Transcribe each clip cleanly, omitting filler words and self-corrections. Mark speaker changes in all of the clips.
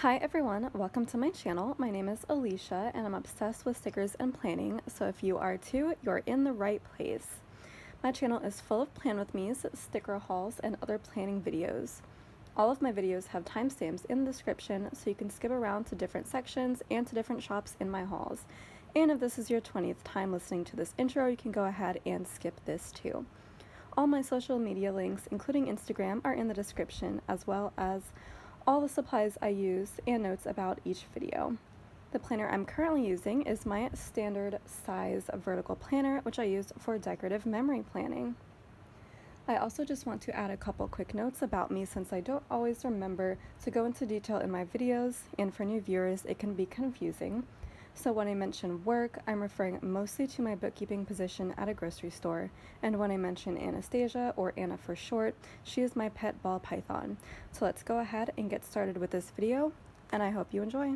Speaker 1: Hi everyone, welcome to my channel. My name is Alicia and I'm obsessed with stickers and planning, so if you are too, you're in the right place. My channel is full of plan with me's, sticker hauls, and other planning videos. All of my videos have timestamps in the description so you can skip around to different sections and to different shops in my hauls. And if this is your 20th time listening to this intro, you can go ahead and skip this too. All my social media links, including Instagram, are in the description, as well as all the supplies I use and notes about each video. The planner I'm currently using is my standard size vertical planner, which I use for decorative memory planning. I also just want to add a couple quick notes about me since I don't always remember to go into detail in my videos, and for new viewers it can be confusing. So when I mention work, I'm referring mostly to my bookkeeping position at a grocery store, and when I mention Anastasia, or Anna for short, she is my pet ball python. So let's go ahead and get started with this video, and I hope you enjoy.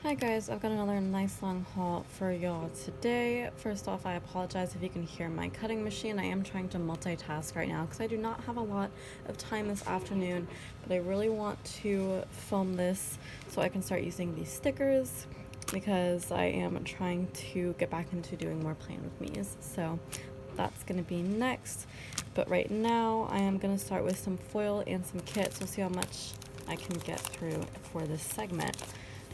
Speaker 1: Hi guys, I've got another nice long haul for y'all today. First off, I apologize if you can hear my cutting machine. I am trying to multitask right now because I do not have a lot of time this afternoon, but I really want to film this so I can start using these stickers because I am trying to get back into doing more plan with me's. So that's going to be next, but right now I am going to start with some foil and some kits. We'll see how much I can get through for this segment.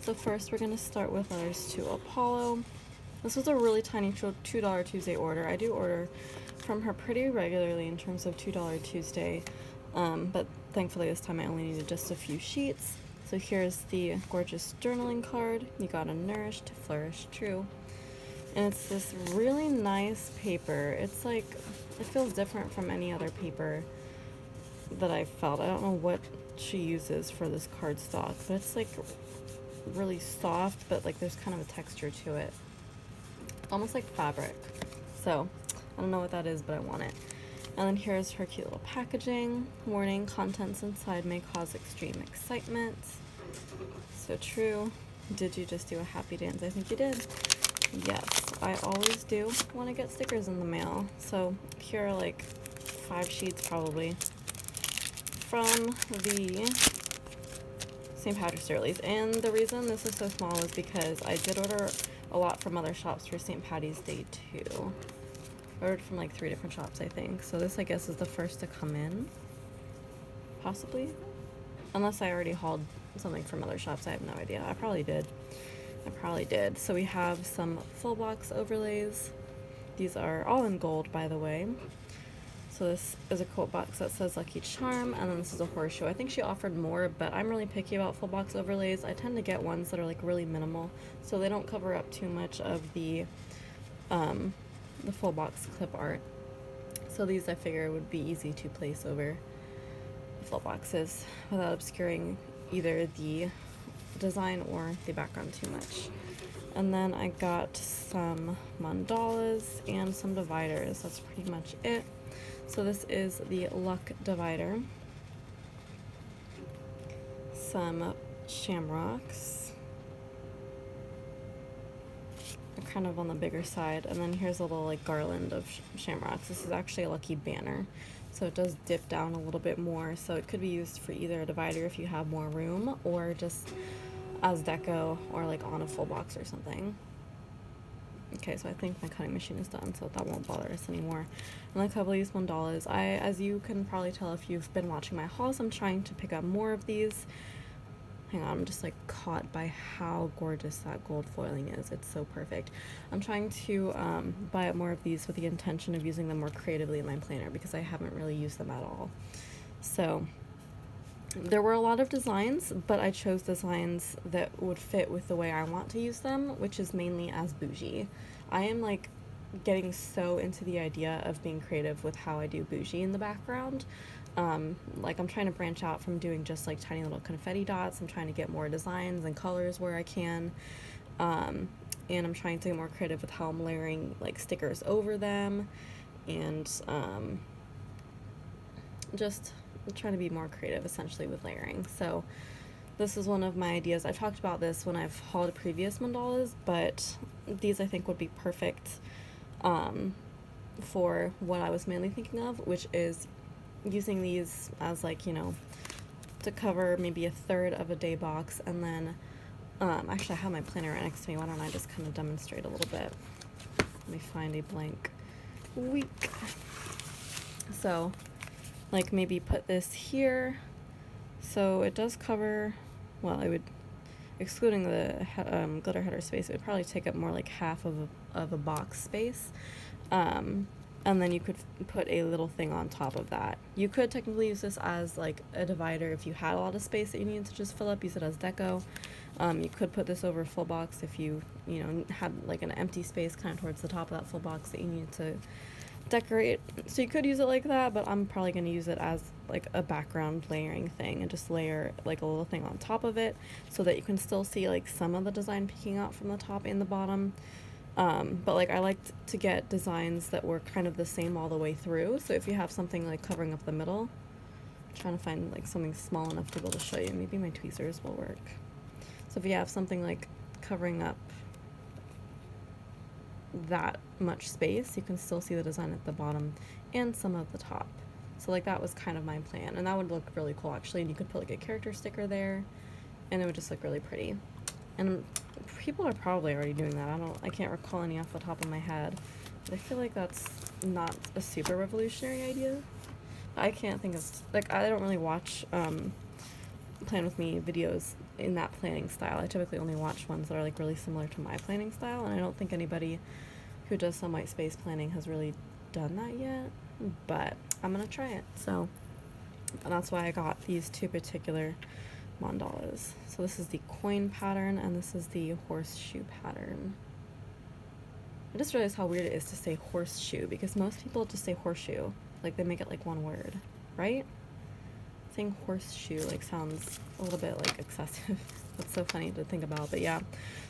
Speaker 1: So first we're going to start with ours to Apollo. This was a really tiny $2 Tuesday order. I do order from her pretty regularly in terms of $2 Tuesday, but thankfully this time I only needed just a few sheets. So here's the gorgeous journaling card. You gotta nourish to flourish true. And it's this really nice paper. It's like, it feels different from any other paper that I've felt. I don't know what she uses for this cardstock, but it's like really soft, but like there's kind of a texture to it, almost like fabric. So I don't know what that is, but I want it. And then here's her cute little packaging. Warning, contents inside may cause extreme excitement. So true. Did you just do a happy dance? I think you did. Yes, I always do when I get stickers in the mail. So here are like 5 sheets probably from the St. Patrick's Earlies, and the reason this is so small is because I did order a lot from other shops for St. Patty's Day too. I ordered from like 3 different shops, I think. So this, I guess, is the first to come in, possibly, unless I already hauled something from other shops. I have no idea. I probably did. So we have some full box overlays. These are all in gold, by the way. So this is a quote box that says Lucky Charm, and then this is a horseshoe. I think she offered more, but I'm really picky about full box overlays. I tend to get ones that are like really minimal, so they don't cover up too much of the full box clip art. So these I figure would be easy to place over the full boxes without obscuring either the design or the background too much. And then I got some mandalas and some dividers. That's pretty much it. So this is the Luck Divider, some shamrocks, they're kind of on the bigger side, and then here's a little like garland of shamrocks. This is actually a lucky banner, so it does dip down a little bit more, so it could be used for either a divider if you have more room, or just as deco, or like on a full box or something. Okay, so I think my cutting machine is done, so that won't bother us anymore. And a couple of these mandalas. As you can probably tell if you've been watching my hauls, I'm trying to pick up more of these. Hang on, I'm just like caught by how gorgeous that gold foiling is. It's so perfect. I'm trying to buy up more of these with the intention of using them more creatively in my planner because I haven't really used them at all. So there were a lot of designs, but I chose designs that would fit with the way I want to use them, which is mainly as bougie. I am like getting so into the idea of being creative with how I do bougie in the background. Like I'm trying to branch out from doing just like tiny little confetti dots. I'm trying to get more designs and colors where I can. And I'm trying to get more creative with how I'm layering like stickers over them, and just trying to be more creative essentially with layering. So this is one of my ideas. I've talked about this when I've hauled previous mandalas, but these I think would be perfect for what I was mainly thinking of, which is using these as like, you know, to cover maybe a third of a day box, and then actually I have my planner right next to me. Why don't I just kind of demonstrate a little bit? Let me find a blank week. So like maybe put this here, so it does cover, well, it would, excluding the glitter header space, it would probably take up more like half of a box space. And then you could put a little thing on top of that. You could technically use this as like a divider if you had a lot of space that you needed to just fill up, use it as deco. You could put this over a full box if you had like an empty space kind of towards the top of that full box that you needed to decorate. So you could use it like that, but I'm probably going to use it as like a background layering thing and just layer like a little thing on top of it so that you can still see like some of the design peeking out from the top and the bottom. But like I liked to get designs that were kind of the same all the way through. So if you have something like covering up the middle, I'm trying to find like something small enough to be able to show you. Maybe my tweezers will work. So if you have something like covering up that much space, you can still see the design at the bottom and some of the top. So like that was kind of my plan, and that would look really cool actually, and you could put like a character sticker there and it would just look really pretty. And people are probably already doing that. I can't recall any off the top of my head, but I feel like that's not a super revolutionary idea. I can't think of, like, I don't really watch Plan With Me videos in that planning style. I typically only watch ones that are like really similar to my planning style, and I don't think anybody who does some white space planning has really done that yet, but I'm gonna try it. So, and that's why I got these two particular mandalas. So this is the coin pattern and this is the horseshoe pattern. I just realized how weird it is to say horseshoe, because most people just say horseshoe, like they make it like one word, right? Saying horseshoe like sounds a little bit like excessive. That's so funny to think about, but yeah.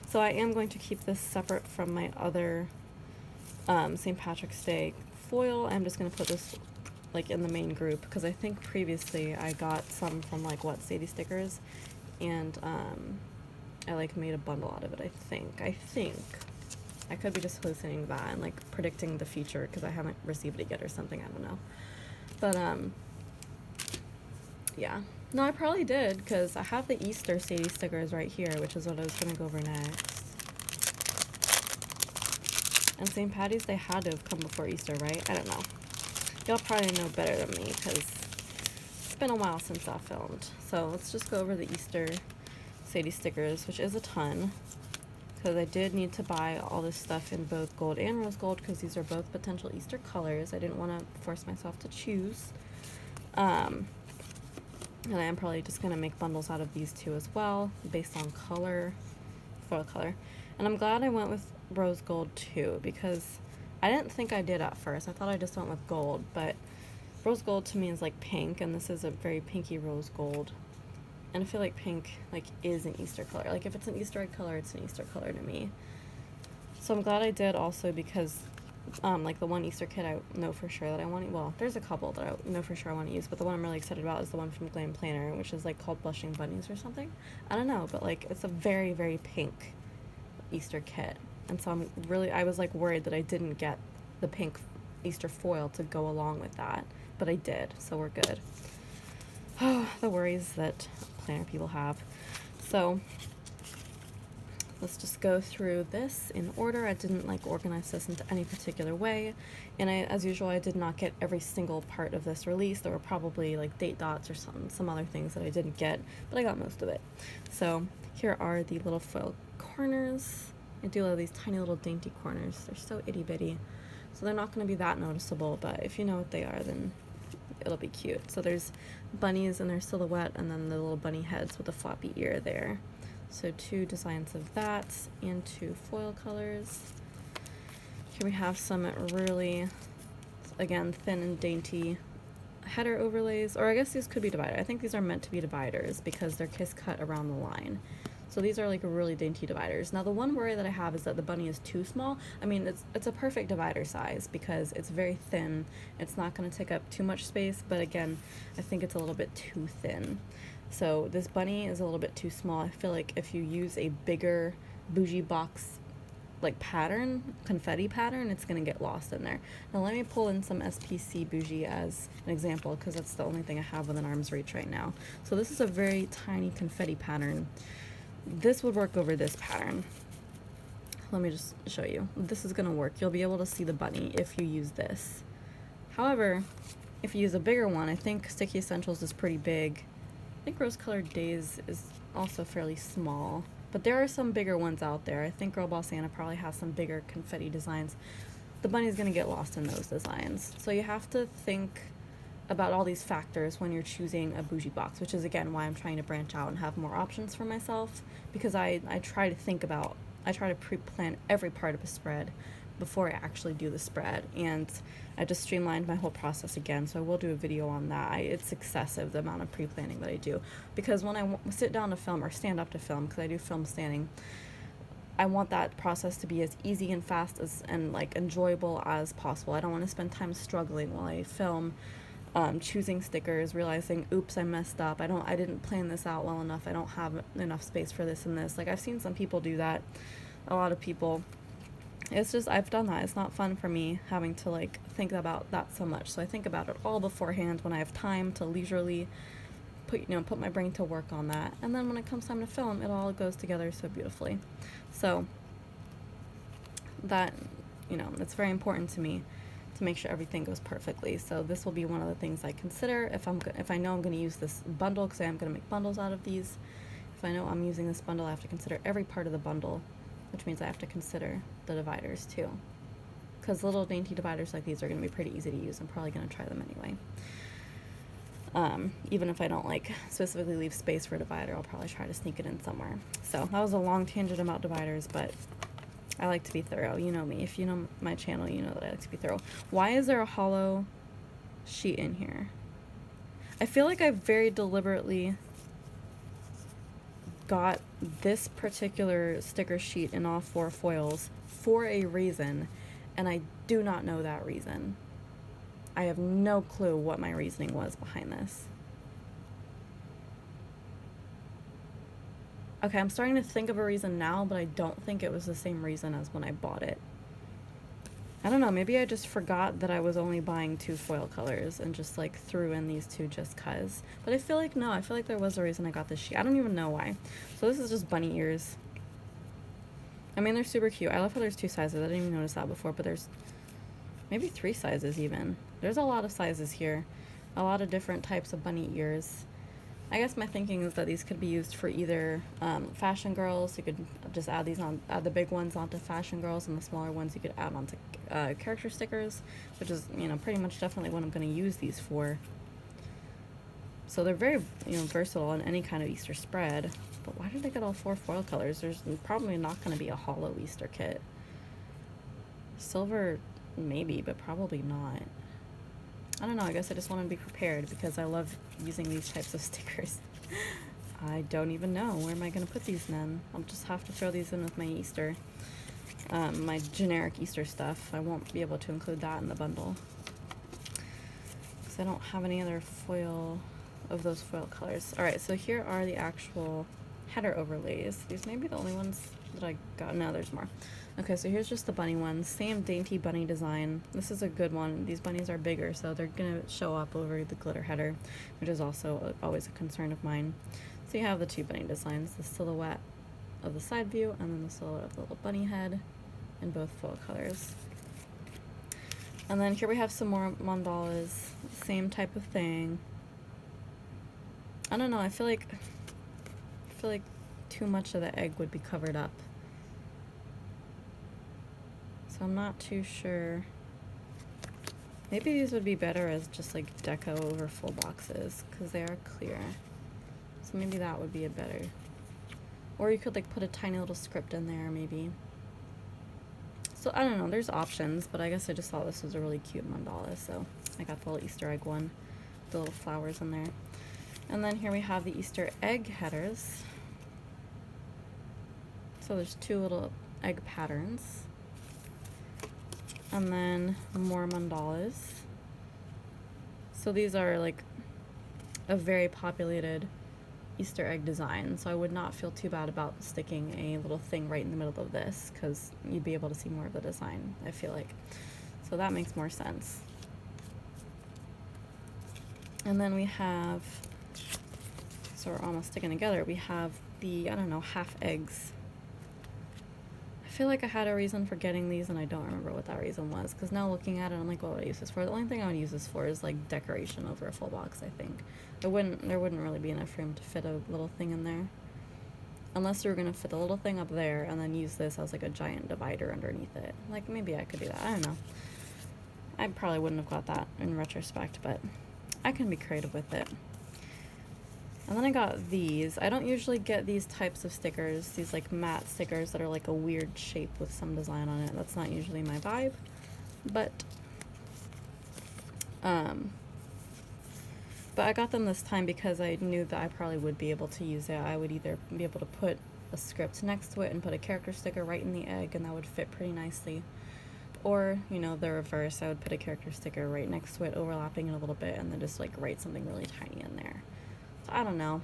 Speaker 1: So I am going to keep this separate from my other St. Patrick's Day foil. I'm just going to put this like in the main group, because I think previously I got some from like Sadie stickers, and I like made a bundle out of it. I think I could be just hallucinating that and like predicting the future because I haven't received it yet or something, I don't know. But yeah, no, I probably did, because I have the Easter Sadie stickers right here, which is what I was going to go over next. And St. Patty's Day had to have come before Easter, right? I don't know. Y'all probably know better than me, because it's been a while since I filmed. So let's just go over the Easter Sadie stickers, which is a ton, because I did need to buy all this stuff in both gold and rose gold, because these are both potential Easter colors. I didn't want to force myself to choose. And I am probably just going to make bundles out of these two as well, based on color, foil color. And I'm glad I went with rose gold too, because I didn't think I did at first. I thought I just went with gold, but rose gold to me is like pink, and this is a very pinky rose gold. And I feel like pink like is an Easter color. Like if it's an Easter egg color, it's an Easter color to me. So I'm glad I did also, because like the one Easter kit I know for sure that I want to, well, there's a couple that I know for sure I want to use, but the one I'm really excited about is the one from Glam Planner, which is like called Blushing Bunnies or something. I don't know, but like it's a very, very pink Easter kit. And so I was like worried that I didn't get the pink Easter foil to go along with that, but I did, so we're good. Oh, the worries that planner people have. So let's just go through this in order. I didn't like organize this into any particular way, and as usual, I did not get every single part of this release. There were probably like date dots or some other things that I didn't get, but I got most of it. So here are the little foil corners. I do love these tiny little dainty corners. They're so itty bitty, so they're not going to be that noticeable, but if you know what they are, then it'll be cute. So there's bunnies and their silhouette, and then the little bunny heads with a floppy ear there. So two designs of that and two foil colors. Here we have some really, again, thin and dainty header overlays, or I guess these could be divided. I think these are meant to be dividers because they're kiss cut around the line. So these are like really dainty dividers. Now the one worry that I have is that the bunny is too small. I mean, it's a perfect divider size because it's very thin. It's not going to take up too much space, but again, I think it's a little bit too thin. So this bunny is a little bit too small. I feel like if you use a bigger bougie box like pattern, confetti pattern, it's gonna get lost in there. Now let me pull in some SPC bougie as an example, because that's the only thing I have within arm's reach right now. So this is a very tiny confetti pattern. This would work over this pattern. Let me just show you. This is gonna work. You'll be able to see the bunny if you use this. However, if you use a bigger one, I think Sticky Essentials is pretty big. I think Rose Colored Days is also fairly small. But there are some bigger ones out there. I think Girl Boss Anna probably has some bigger confetti designs. The bunny's gonna get lost in those designs. So you have to think about all these factors when you're choosing a bougie box, which is again why I'm trying to branch out and have more options for myself, because I try to pre-plan every part of a spread before I actually do the spread, and I just streamlined my whole process again, so I will do a video on that. It's excessive, the amount of pre-planning that I do, because when I sit down to film or stand up to film, because I do film standing, I want that process to be as easy and fast as and like enjoyable as possible. I don't want to spend time struggling while I film, choosing stickers, realizing, oops, I messed up, I didn't plan this out well enough, I don't have enough space for this and this. Like, I've seen some people do that, a lot of people. It's just, I've done that. It's not fun for me having to like think about that so much. So I think about it all beforehand when I have time to leisurely put my brain to work on that. And then when it comes time to film, it all goes together so beautifully. So that, it's very important to me to make sure everything goes perfectly. So this will be one of the things I consider if I know I'm going to use this bundle, because I am going to make bundles out of these. If I know I'm using this bundle, I have to consider every part of the bundle, which means I have to consider the dividers too, because little dainty dividers like these are going to be pretty easy to use. I'm probably going to try them anyway. Even if I don't like specifically leave space for a divider, I'll probably try to sneak it in somewhere. So that was a long tangent about dividers, but I like to be thorough. You know me. If you know my channel, you know that I like to be thorough. Why is there a hollow sheet in here? I feel like I very deliberately got this particular sticker sheet in all 4 foils for a reason, and I do not know that reason. I have no clue what my reasoning was behind this. Okay, I'm starting to think of a reason now, but I don't think it was the same reason as when I bought it. I don't know, maybe I just forgot that I was only buying 2 foil colors and just like threw in these 2 just cuz. But I feel like no, I feel like there was a reason I got this sheet. I don't even know why. So this is just bunny ears. I mean, they're super cute. I love how there's 2 sizes. I didn't even notice that before, but there's maybe 3 sizes even. There's a lot of sizes here. A lot of different types of bunny ears. I guess my thinking is that these could be used for either fashion girls. You could just add the big ones onto fashion girls, and the smaller ones you could add onto character stickers, which is, pretty much definitely what I'm going to use these for. So they're very, versatile in any kind of Easter spread. But why did I get all 4 foil colors? There's probably not going to be a hollow Easter kit. Silver, maybe, but probably not. I don't know, I guess I just want to be prepared because I love using these types of stickers. I don't even know. Where am I going to put these then? I'll just have to throw these in with my Easter, my generic Easter stuff. I won't be able to include that in the bundle because I don't have any other foil of those foil colors. Alright, so here are the actual header overlays. These may be the only ones that I got. No, there's more. Okay, so here's just the bunny ones. Same dainty bunny design. This is a good one. These bunnies are bigger, so they're gonna show up over the glitter header, which is also always a concern of mine. So you have the 2 bunny designs, the silhouette of the side view, and then the silhouette of the little bunny head in both foil colors. And then here we have some more mandalas, same type of thing. I don't know, I feel like too much of the egg would be covered up. So I'm not too sure. Maybe these would be better as just like deco over full boxes because they are clear. So maybe that would be a better. Or you could like put a tiny little script in there maybe. So I don't know, there's options, but I guess I just thought this was a really cute mandala, so I got the little Easter egg one, the little flowers in there. And then here we have the Easter egg headers. So there's 2 little egg patterns. And then more mandalas. So these are like a very populated Easter egg design, so I would not feel too bad about sticking a little thing right in the middle of this, because you'd be able to see more of the design, I feel like. So that makes more sense. And then we have, so we're almost sticking together, we have the, I don't know, half eggs. I feel like I had a reason for getting these and I don't remember what that reason was, because now looking at it, I'm like, what would I use this for? The only thing I would use this for is like decoration over a full box, I think. There wouldn't really be enough room to fit a little thing in there. Unless you were gonna fit the little thing up there and then use this as like a giant divider underneath it. Like, maybe I could do that, I don't know. I probably wouldn't have got that in retrospect, but I can be creative with it. And then I got these. I don't usually get these types of stickers, these like matte stickers that are like a weird shape with some design on it. That's not usually my vibe, but I got them this time because I knew that I probably would be able to use it. I would either be able to put a script next to it and put a character sticker right in the egg, and that would fit pretty nicely. Or, you know, the reverse, I would put a character sticker right next to it, overlapping it a little bit, and then just like write something really tiny in there. So I don't know.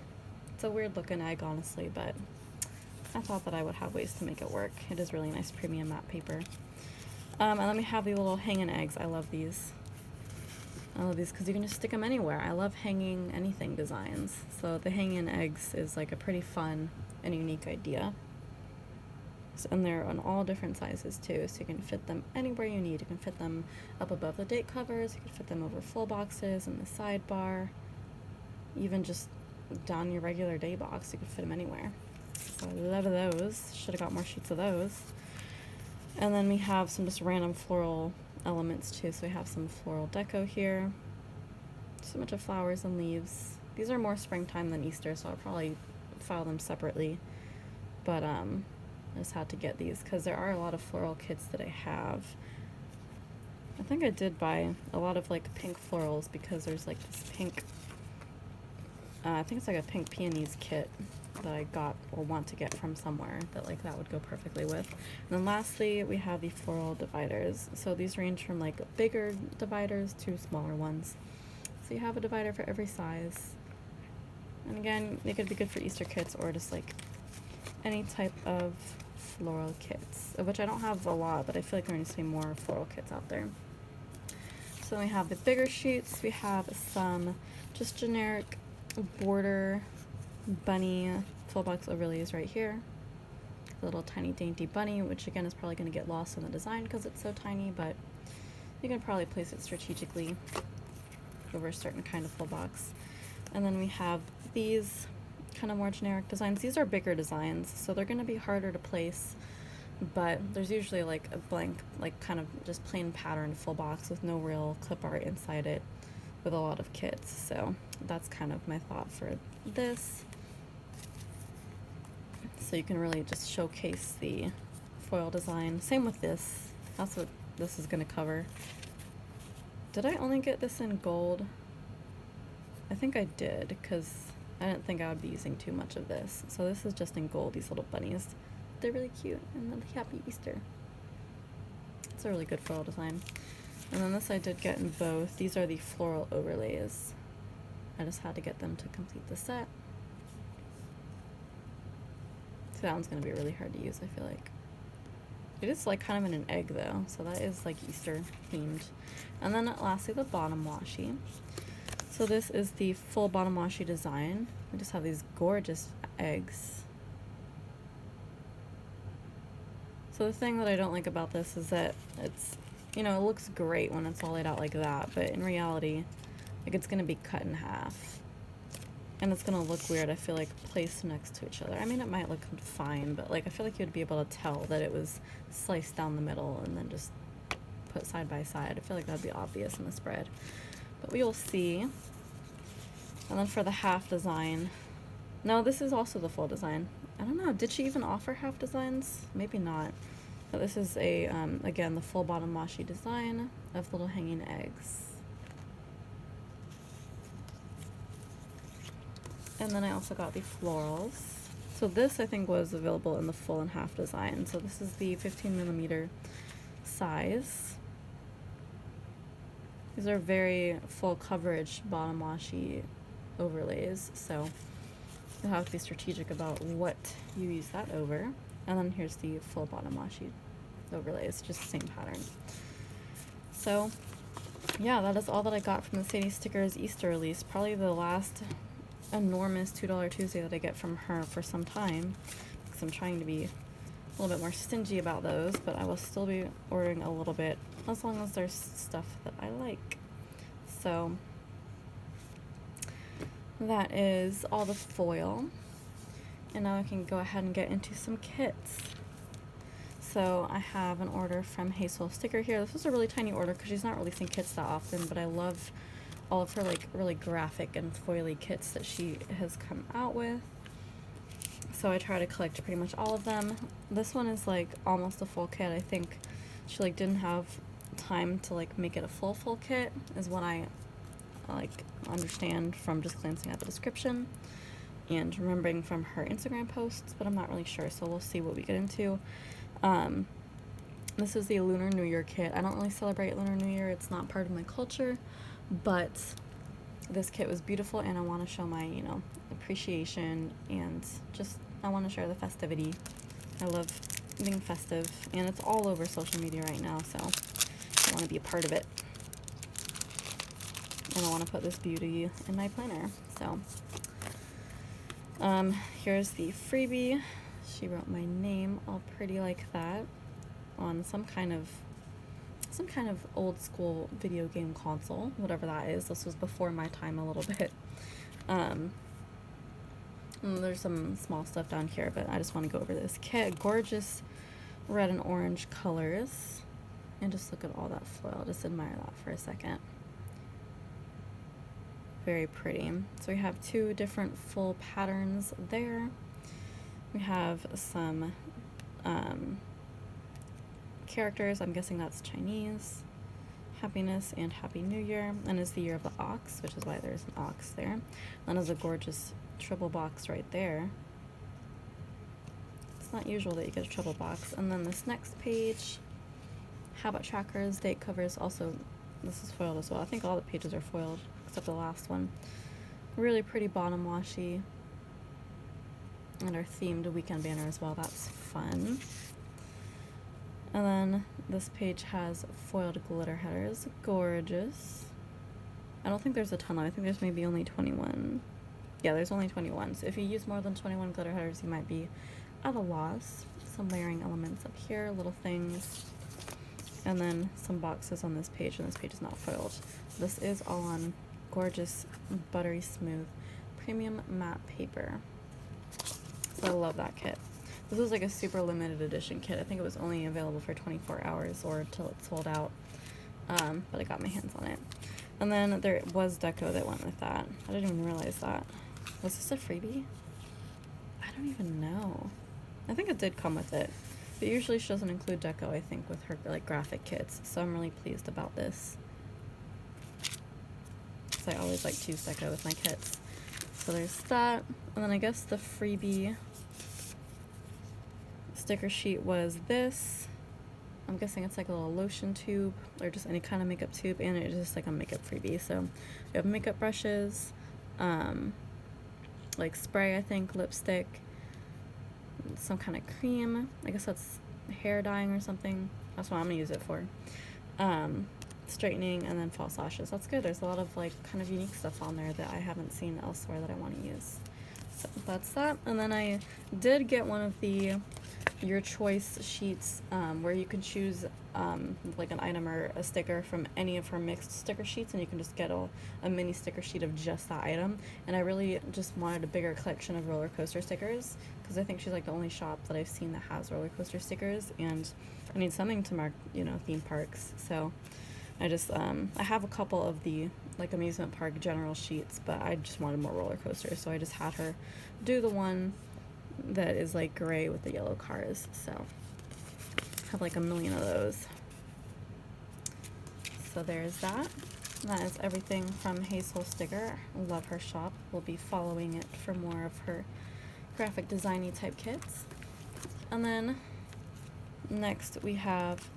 Speaker 1: It's a weird looking egg, honestly, but I thought that I would have ways to make it work. It is really nice premium matte paper. And then we have the little hanging eggs. I love these. I love these because you can just stick them anywhere. I love hanging anything designs. So the hanging eggs is like a pretty fun and unique idea. So, and they're on all different sizes too, so you can fit them anywhere you need. You can fit them up above the date covers, you can fit them over full boxes in the sidebar, even just down your regular day box, you can fit them anywhere. So I love those. Should have got more sheets of those. And then we have some just random floral elements too. So we have some floral deco here. Just a bunch of flowers and leaves. These are more springtime than Easter, so I'll probably file them separately. But I just had to get these because there are a lot of floral kits that I have. I think I did buy a lot of like pink florals because there's like this pink, I think it's like a pink peonies kit that I got or want to get from somewhere that like that would go perfectly with. And then lastly, we have the floral dividers. So these range from like bigger dividers to smaller ones. So you have a divider for every size. And again, they could be good for Easter kits or just like any type of floral kits, of which I don't have a lot, but I feel like there needs to be more floral kits out there. So we have the bigger sheets. We have some just generic border bunny full box overlays right here. A little tiny dainty bunny, which again is probably going to get lost in the design because it's so tiny, but you can probably place it strategically over a certain kind of full box. And then we have these kind of more generic designs. These are bigger designs, so they're going to be harder to place, but there's usually like a blank, like kind of just plain patterned full box with no real clip art inside it with a lot of kits. So that's kind of my thought for this. So you can really just showcase the foil design. Same with this. That's what this is going to cover. Did I only get this in gold? I think I did, because I didn't think I would be using too much of this. So this is just in gold, these little bunnies. They're really cute, and then happy Easter. It's a really good foil design. And then this I did get in both. These are the floral overlays. I just had to get them to complete the set. So that one's going to be really hard to use, I feel like. It is like kind of in an egg though, so that is like Easter themed. And then lastly, the bottom washi. So this is the full bottom washi design. We just have these gorgeous eggs. So the thing that I don't like about this is that it's, you know, it looks great when it's all laid out like that, but in reality, like it's gonna be cut in half. And it's gonna look weird, I feel like, placed next to each other. I mean, it might look fine, but like I feel like you'd be able to tell that it was sliced down the middle and then just put side by side. I feel like that'd be obvious in the spread. But we will see. And then for the half design, no, this is also the full design. I don't know, did she even offer half designs? Maybe not. But this is a, again, the full bottom washi design of little hanging eggs. And then I also got the florals. So this I think was available in the full and half design. So this is the 15mm size. These are very full coverage bottom washi overlays, so you'll have to be strategic about what you use that over. And then here's the full bottom washi overlay. It's just the same pattern. So yeah, that is all that I got from the Sadie Stickers Easter release. Probably the last enormous $2 Tuesday that I get from her for some time, because I'm trying to be a little bit more stingy about those, but I will still be ordering a little bit as long as there's stuff that I like. So that is all the foil, and now I can go ahead and get into some kits. So I have an order from Hazel Sticker here. This was a really tiny order because she's not releasing kits that often, but I love all of her like really graphic and foily kits that she has come out with. So I try to collect pretty much all of them. This one is like almost a full kit. I think she like didn't have time to like make it a full kit, is what I like understand from just glancing at the description and remembering from her Instagram posts, but I'm not really sure, so we'll see what we get into. This is the Lunar New Year kit. I don't really celebrate Lunar New Year, it's not part of my culture, but this kit was beautiful and I want to show my, you know, appreciation, and just I want to share the festivity. I love being festive, and it's all over social media right now, so I want to be a part of it. And I want to put this beauty in my planner. So here's the freebie. She wrote my name all pretty like that on some kind of old school video game console, whatever that is. This was before my time a little bit. And there's some small stuff down here, but I just want to go over this kit. Gorgeous red and orange colors, and just look at all that foil. Just admire that for a second. Very pretty. So we have two different full patterns there. We have some characters. I'm guessing that's Chinese. Happiness and Happy New Year, and is the year of the ox, which is why there's an ox there. Then there's a gorgeous triple box right there. It's not usual that you get a triple box. And then this next page, habit trackers, date covers. Also, this is foiled as well. I think all the pages are foiled except the last one. Really pretty bottom washi, and our themed weekend banner as well. That's fun. And then this page has foiled glitter headers. Gorgeous. I don't think there's a ton though. I think there's maybe only 21. Yeah, there's only 21. So if you use more than 21 glitter headers, you might be at a loss. Some layering elements up here, little things. And then some boxes on this page, and this page is not foiled. This is all on gorgeous, buttery smooth, premium matte paper. So I love that kit. This was like a super limited edition kit. I think it was only available for 24 hours or until it sold out. But I got my hands on it. And then there was deco that went with that. I didn't even realize that. Was this a freebie? I don't even know. I think it did come with it. But usually she doesn't include deco, I think, with her like graphic kits. So I'm really pleased about this. I always like to use deco with my kits. So there's that. And then I guess the freebie sticker sheet was this. I'm guessing it's like a little lotion tube or just any kind of makeup tube, and it's just like a makeup freebie. So we have makeup brushes, like spray, I think, lipstick, some kind of cream. I guess that's hair dyeing or something. That's what I'm gonna use it for. Straightening, and then false lashes. That's good. There's a lot of like kind of unique stuff on there that I haven't seen elsewhere that I want to use. So that's that. And then I did get one of the your choice sheets where you can choose like an item or a sticker from any of her mixed sticker sheets, and you can just get a mini sticker sheet of just that item. And I really just wanted a bigger collection of roller coaster stickers, because I think she's like the only shop that I've seen that has roller coaster stickers, and I need something to mark, you know, theme parks. So I just I have a couple of the like amusement park general sheets, but I just wanted more roller coasters, so I just had her do the one that is like gray with the yellow cars. So I have like a million of those. So there's that. That is everything from Hazel Sticker. Love her shop. We'll be following it for more of her graphic designy type kits. And then next we have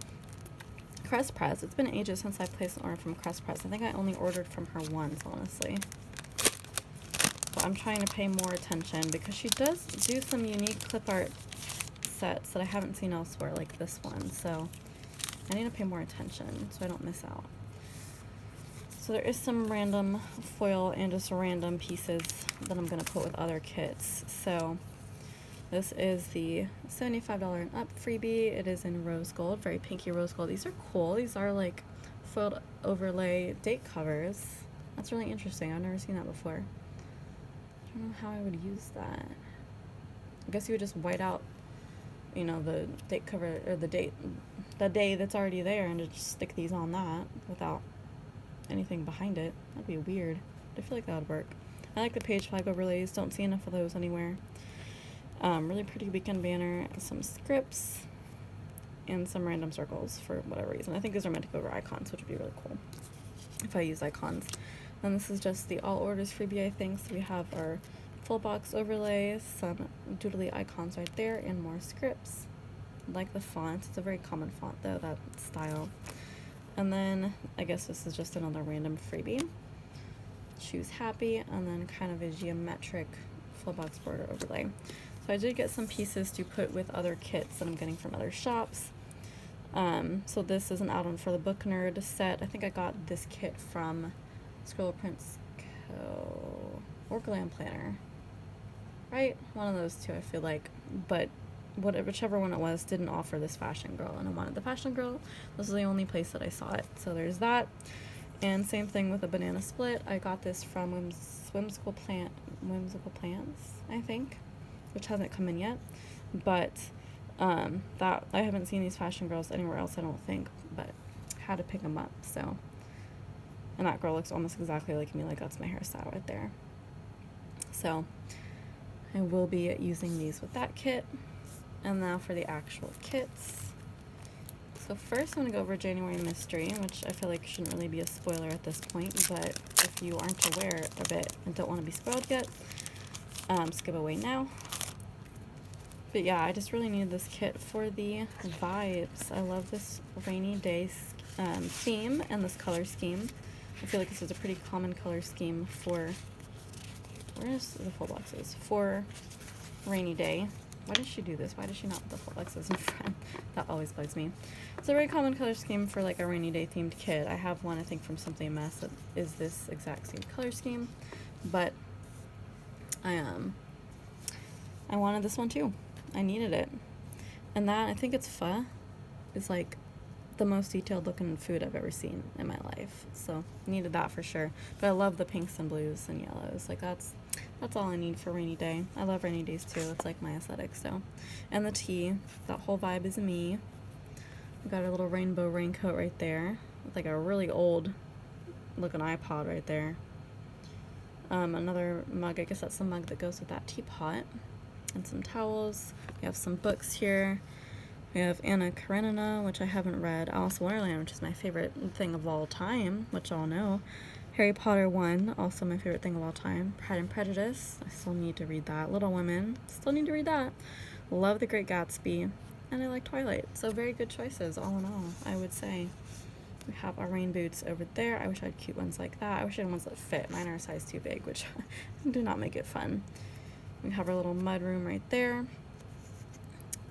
Speaker 1: Crest Press. It's been ages since I placed an order from Crest Press. I think I only ordered from her once, honestly. But I'm trying to pay more attention because she does do some unique clip art sets that I haven't seen elsewhere, like this one. So I need to pay more attention so I don't miss out. So there is some random foil and just random pieces that I'm going to put with other kits. So this is the $75 and up freebie. It is in rose gold, very pinky rose gold. These are cool. These are like foiled overlay date covers. That's really interesting. I've never seen that before. I don't know how I would use that. I guess you would just white out, you know, the date cover, or the day that's already there, and just stick these on that without anything behind it. That'd be weird. I feel like that would work. I like the page flag overlays. Don't see enough of those anywhere. Really pretty weekend banner, some scripts, and some random circles for whatever reason. I think these are meant to go over icons, which would be really cool if I use icons. And this is just the all orders freebie, I think. So we have our full box overlay, some doodly icons right there, and more scripts. I like the font. It's a very common font though, that style. And then I guess this is just another random freebie. Choose happy, and then kind of a geometric full box border overlay. So I did get some pieces to put with other kits that I'm getting from other shops. So this is an add-on for the Book Nerd set. I think I got this kit from Scroll Prints Co. or Glam Planner. Right? One of those two, I feel like. But whichever one it was didn't offer this Fashion Girl, and I wanted the Fashion Girl. This is the only place that I saw it. So there's that. And same thing with a banana split. I got this from Whimsical Plants, I think, which hasn't come in yet. But that I haven't seen these Fashion Girls anywhere else, I don't think, but had to pick them up. So, and that girl looks almost exactly like me, like that's my hairstyle right there. So I will be using these with that kit. And now for the actual kits. So first I'm going to go over January Mystery, which I feel like shouldn't really be a spoiler at this point, but if you aren't aware of it and don't want to be spoiled yet, skip away now. But yeah, I just really needed this kit for the vibes. I love this rainy day theme and this color scheme. I feel like this is a pretty common color scheme for, where's the full boxes? For rainy day. Why did she do this? Why did she not put the full boxes in front? That always bugs me. It's a very common color scheme for like a rainy day themed kit. I have one, I think, from Something Mess that is this exact same color scheme, but I wanted this one too. I needed it. And that, I think it's pho, is like the most detailed looking food I've ever seen in my life. So needed that for sure. But I love the pinks and blues and yellows. Like that's all I need for rainy day. I love rainy days too. It's like my aesthetic. So, and the tea, that whole vibe is me. We got a little rainbow raincoat right there with like a really old looking iPod right there. Another mug, I guess that's the mug that goes with that teapot. And some towels. We have some books here. We have Anna Karenina, which I haven't read. Alice in Wonderland, which is my favorite thing of all time, which y'all know. Harry Potter 1, also my favorite thing of all time. Pride and Prejudice, I still need to read that. Little Women, still need to read that. Love The Great Gatsby, and I like Twilight. So very good choices, all in all, I would say. We have our rain boots over there. I wish I had cute ones like that. I wish I had ones that fit. Mine are a size too big, which do not make it fun. We have our little mud room right there.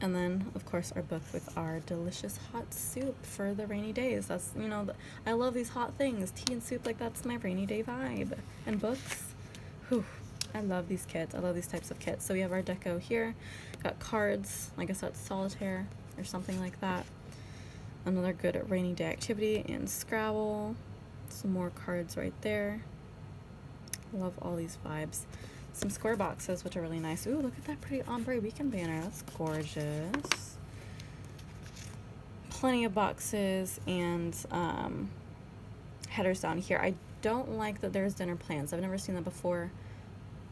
Speaker 1: And then, of course, our book with our delicious hot soup for the rainy days. That's, you know, I love these hot things. Tea and soup, like, that's my rainy day vibe. And books. Whew. I love these kits. I love these types of kits. So we have our deco here. Got cards. I guess that's solitaire or something like that. Another good rainy day activity and Scrabble. Some more cards right there. Love all these vibes. Some square boxes, which are really nice. Ooh, look at that pretty ombre weekend banner. That's gorgeous. Plenty of boxes and headers down here. I don't like that there's dinner plans. I've never seen that before,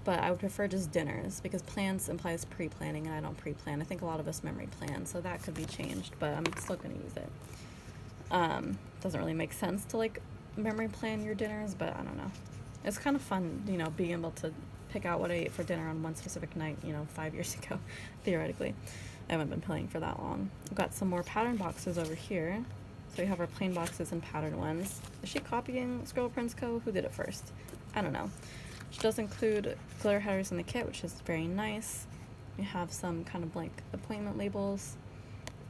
Speaker 1: but I would prefer just dinners because plans implies pre-planning, and I don't pre-plan. I think a lot of us memory plan, so that could be changed, but I'm still going to use it. Doesn't really make sense to like memory plan your dinners, but I don't know. It's kind of fun, you know, being able to pick out what I ate for dinner on one specific night, you know, 5 years ago, theoretically. I haven't been playing for that long. We've got some more pattern boxes over here. So we have our plain boxes and patterned ones. Is she copying Scroll Prints Co? Who did it first? I don't know. She does include glitter headers in the kit, which is very nice. We have some kind of blank appointment labels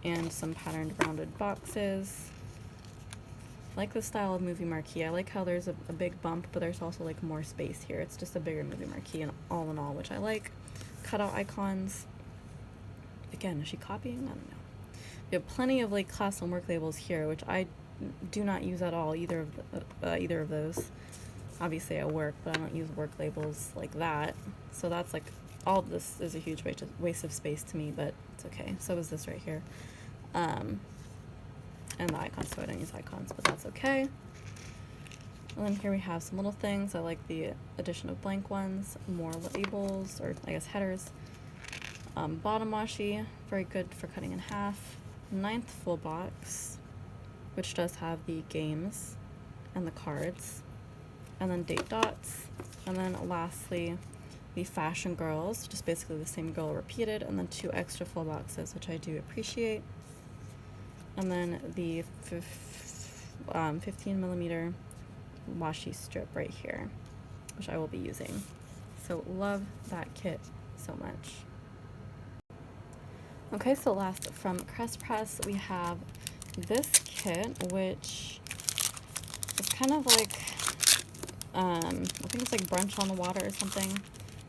Speaker 1: and some patterned rounded boxes. I like the style of movie marquee. I like how there's a big bump, but there's also like more space here. It's just a bigger movie marquee and all in all, which I like. Cutout icons. Again, is she copying? I don't know. We have plenty of like class and work labels here, which I do not use at all, either of those. Obviously I work, but I don't use work labels like that. So that's like, all of this is a huge waste of space to me, but it's okay. So is this right here. And the icons, so I don't use icons, but that's okay. And then here we have some little things. I like the addition of blank ones, more labels, or I guess headers. Bottom washi, very good for cutting in half. 9th full box, which does have the games and the cards, and then date dots, and then lastly the fashion girls, just basically the same girl repeated, and then 2 extra full boxes, which I do appreciate. And then the 15 millimeter washi strip right here, which I will be using. So love that kit so much. Okay, so last from Crest Press, we have this kit, which is kind of like, I think it's like brunch on the water or something.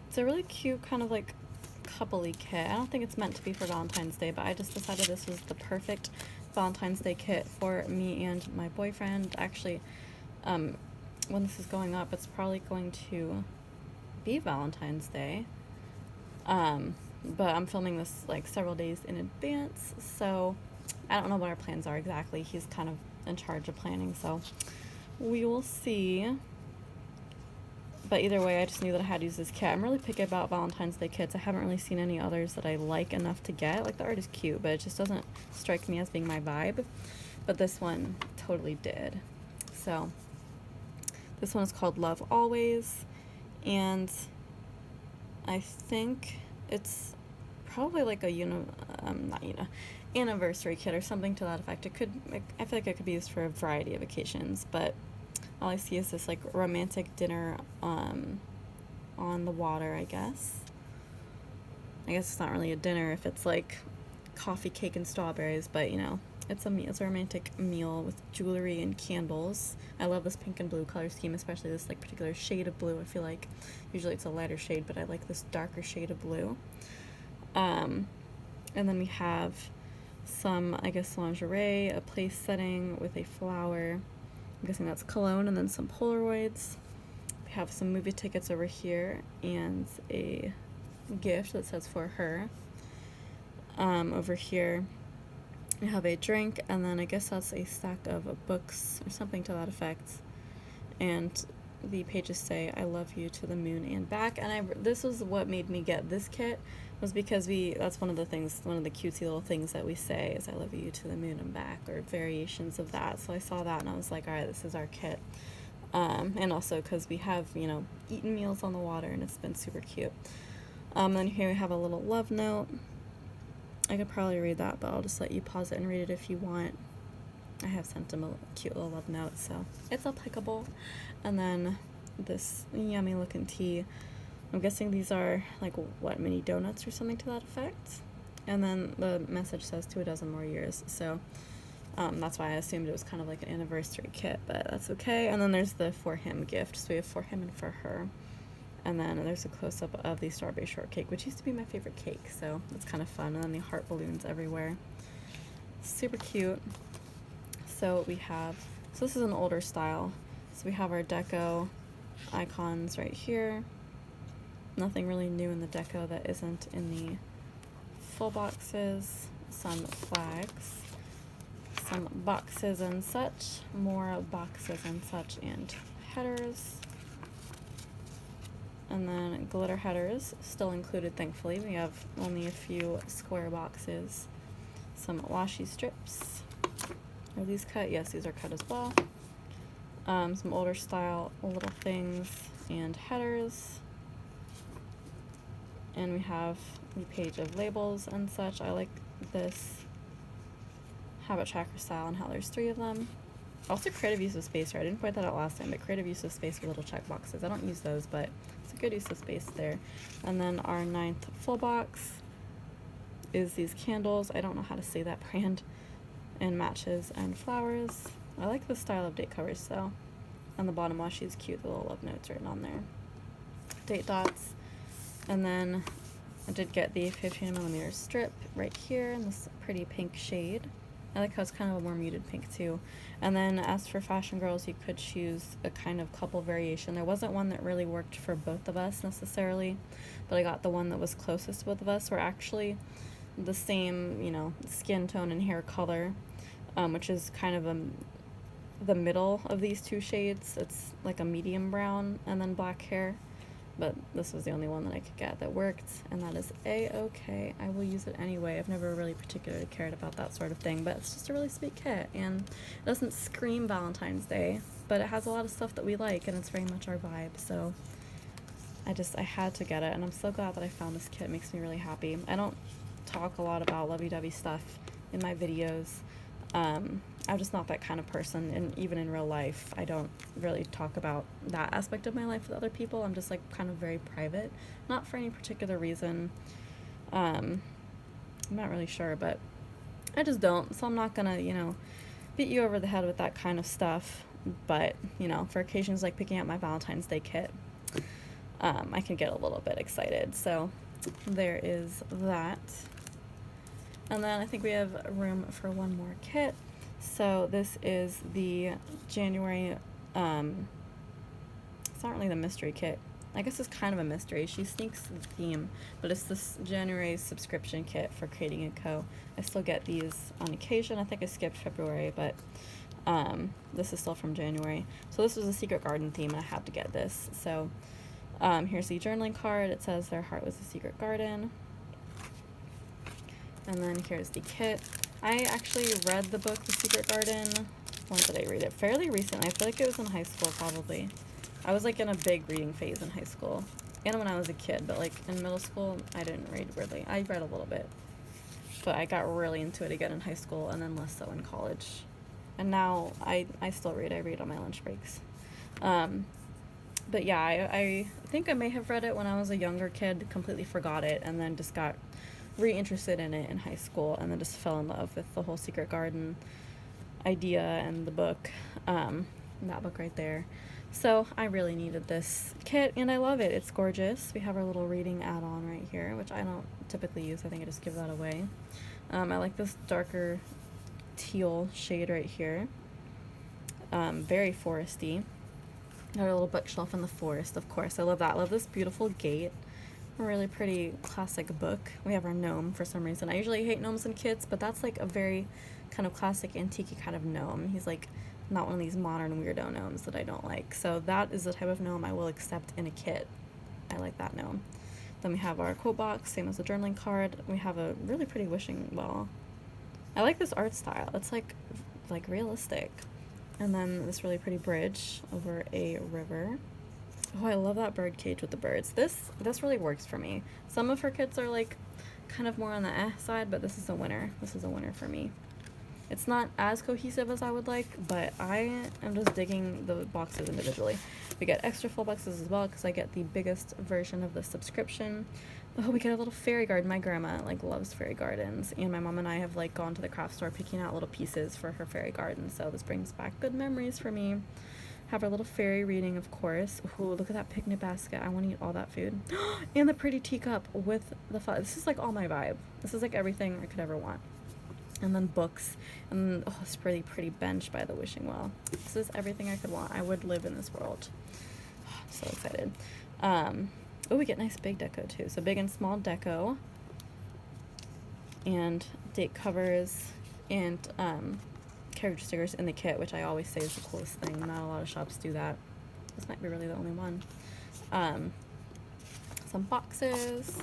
Speaker 1: It's a really cute kind of like couple-y kit. I don't think it's meant to be for Valentine's Day, but I just decided this was the perfect Valentine's Day kit for me and my boyfriend. Actually, when this is going up, it's probably going to be Valentine's Day. But I'm filming this like several days in advance, so I don't know what our plans are exactly. He's kind of in charge of planning, so we will see. But either way, I just knew that I had to use this kit. I'm really picky about Valentine's Day kits. I haven't really seen any others that I like enough to get. Like, the art is cute, but it just doesn't strike me as being my vibe. But this one totally did. So this one is called Love Always, and I think it's probably like a anniversary kit or something to that effect. I feel like it could be used for a variety of occasions, but all I see is this like romantic dinner on the water, I guess. I guess it's not really a dinner if it's like coffee, cake, and strawberries, but you know, it's a romantic meal with jewelry and candles. I love this pink and blue color scheme, especially this like particular shade of blue. I feel like usually it's a lighter shade, but I like this darker shade of blue. And then we have some, I guess, lingerie, a place setting with a flower. I'm guessing that's cologne, and then some Polaroids. We have some movie tickets over here and a gift that says for her. Over here we have a drink, and then I guess that's a stack of books or something to that effect. And the pages say I love you to the moon and back. And this was what made me get this kit, was because that's one of the cutesy little things that we say is I love you to the moon and back, or variations of that. So I saw that and I was like, all right, this is our kit. And also because we have, you know, eaten meals on the water, and it's been super cute. Then here we have a little love note. I could probably read that, but I'll just let you pause it and read it if you want. I have sent him a cute little love note, so it's applicable. And then this yummy looking tea. I'm guessing these are like, what, mini donuts or something to that effect. And then the message says to a dozen more years, so that's why I assumed it was kind of like an anniversary kit, but that's okay. And then there's the for him gift, so we have for him and for her. And then there's a close-up of the strawberry shortcake, which used to be my favorite cake, so it's kind of fun. And then the heart balloons everywhere. Super cute. So this is an older style. So we have our deco icons right here. Nothing really new in the deco that isn't in the full boxes. Some flags, some boxes and such, more boxes and such, and headers. And then glitter headers, still included, thankfully. We have only a few square boxes. Some washi strips. Are these cut? Yes, these are cut as well. Some older style little things and headers. And we have the page of labels and such. I like this habit tracker style and how there's 3 of them. Also creative use of space here. I didn't point that out last time, but creative use of space with little check boxes. I don't use those, but it's a good use of space there. And then our 9th full box is these candles. I don't know how to say that brand. And matches and flowers. I like the style of date covers though. On the bottom washi is cute, the little love notes written on there. Date dots. And then I did get the 15mm strip right here in this pretty pink shade. I like how it's kind of a more muted pink too. And then as for fashion girls, you could choose a kind of couple variation. There wasn't one that really worked for both of us necessarily, but I got the one that was closest to both of us. We're actually the same, you know, skin tone and hair color, which is kind of the middle of these two shades. It's like a medium brown and then black hair. But this was the only one that I could get that worked, and that is a-okay. I will use it anyway. I've never really particularly cared about that sort of thing, but it's just a really sweet kit, and it doesn't scream Valentine's Day, but it has a lot of stuff that we like, and it's very much our vibe, so I had to get it, and I'm so glad that I found this kit. It makes me really happy. I don't talk a lot about lovey-dovey stuff in my videos. I'm just not that kind of person, and even in real life, I don't really talk about that aspect of my life with other people. I'm just like kind of very private, not for any particular reason. I'm not really sure, but I just don't, so I'm not gonna, you know, beat you over the head with that kind of stuff, but, you know, for occasions like picking out my Valentine's Day kit, I can get a little bit excited, so there is that. And then I think we have room for one more kit. So this is the January, it's not really the mystery kit. I guess it's kind of a mystery. She sneaks the theme, but it's this January subscription kit for Creating & Co. I still get these on occasion. I think I skipped February, but this is still from January. So this was a secret garden theme, and I had to get this. So here's the journaling card. It says their heart was a secret garden. And then here's the kit. I actually read the book, The Secret Garden. When did I read it? Fairly recently. I feel like it was in high school, probably. I was like in a big reading phase in high school. And when I was a kid, but like in middle school, I didn't read really. I read a little bit. But I got really into it again in high school, and then less so in college. And now I still read. I read on my lunch breaks. But yeah, I think I may have read it when I was a younger kid, completely forgot it, and then just got re-interested in it in high school, and then just fell in love with the whole Secret Garden idea and the book, that book right there. So I really needed this kit, and I love it. It's gorgeous. We have our little reading add-on right here, which I don't typically use. I think I just give that away. I like this darker teal shade right here. Very foresty. Got a little bookshelf in the forest, of course. I love that. I love this beautiful gate. A really pretty classic book. We have our gnome for some reason. I usually hate gnomes in kits, but that's like a very kind of classic antique kind of gnome. He's like not one of these modern weirdo gnomes that I don't like. So that is the type of gnome I will accept in a kit. I like that gnome. Then we have our quote box, same as the journaling card. We have a really pretty wishing well. I like this art style. It's like realistic. And then this really pretty bridge over a river. Oh, I love that bird cage with the birds. This really works for me. Some of her kits are like kind of more on the side, but this is a winner. This is a winner for me. It's not as cohesive as I would like, but I am just digging the boxes individually. We get extra full boxes as well because I get the biggest version of the subscription. Oh, we get a little fairy garden. My grandma like loves fairy gardens, and my mom and I have like gone to the craft store picking out little pieces for her fairy garden. So this brings back good memories for me. Have our little fairy reading, of course. Ooh, look at that picnic basket. I want to eat all that food. And the pretty teacup with the fun. This is like all my vibe. This is like everything I could ever want. And then books. And oh, this pretty bench by the wishing well. This is everything I could want. I would live in this world. Oh, I'm so excited. Oh, we get nice big deco too. So big and small deco. And date covers. And character stickers in the kit, which I always say is the coolest thing. Not a lot of shops do that. This might be really the only one. Some boxes,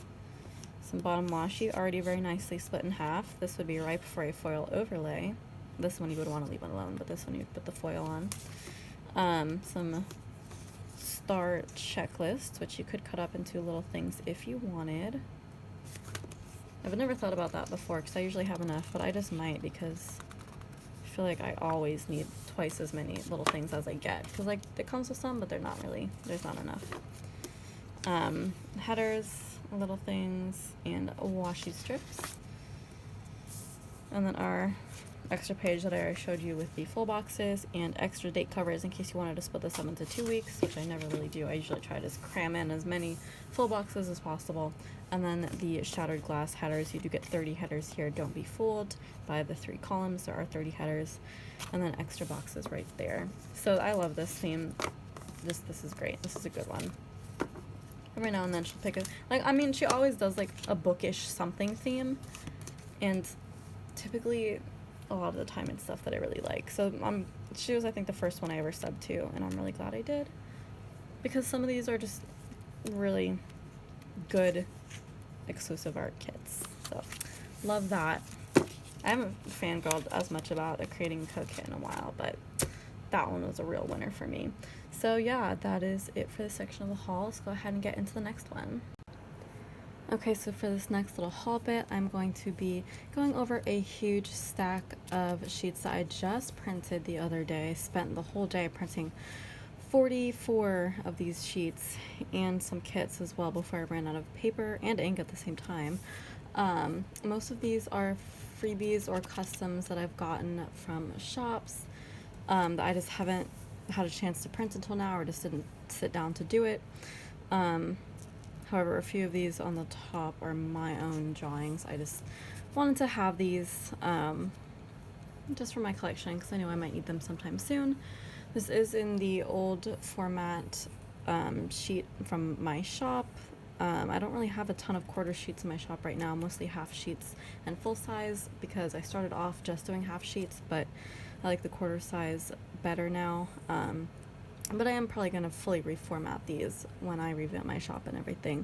Speaker 1: some bottom washi, already very nicely split in half. This would be ripe for a foil overlay. This one you would want to leave alone, but this one you'd put the foil on. Some star checklists, which you could cut up into little things if you wanted. I've never thought about that before because I usually have enough, but I just might because feel like I always need twice as many little things as I get, because like it comes with some, but they're not really, there's not enough. Headers, little things, and washi strips. And then our extra page that I already showed you with the full boxes, and extra date covers in case you wanted to split this up into 2 weeks, which I never really do. I usually try to just cram in as many full boxes as possible. And then the shattered glass headers. You do get 30 headers here. Don't be fooled by the 3 columns. There are 30 headers. And then extra boxes right there. So I love this theme. This is great. This is a good one. Every now and then she'll pick a, like, I mean, she always does like a bookish something theme, and typically a lot of the time it's stuff that I really like. So she was, I think, the first one I ever subbed to, and I'm really glad I did, because some of these are just really good exclusive art kits. So love that. I haven't fangirled as much about a Creating Co kit in a while, but that one was a real winner for me. So yeah, that is it for this section of the haul. Let's go ahead and get into the next one. Okay, so for this next little haul bit, I'm going to be going over a huge stack of sheets that I just printed the other day. I spent the whole day printing 44 of these sheets and some kits as well before I ran out of paper and ink at the same time. Most of these are freebies or customs that I've gotten from shops that I just haven't had a chance to print until now, or just didn't sit down to do it. However, a few of these on the top are my own drawings. I just wanted to have these just for my collection, because I know I might need them sometime soon. This is in the old format sheet from my shop. I don't really have a ton of quarter sheets in my shop right now, mostly half sheets and full size, because I started off just doing half sheets, but I like the quarter size better now. But I am probably going to fully reformat these when I revamp my shop and everything.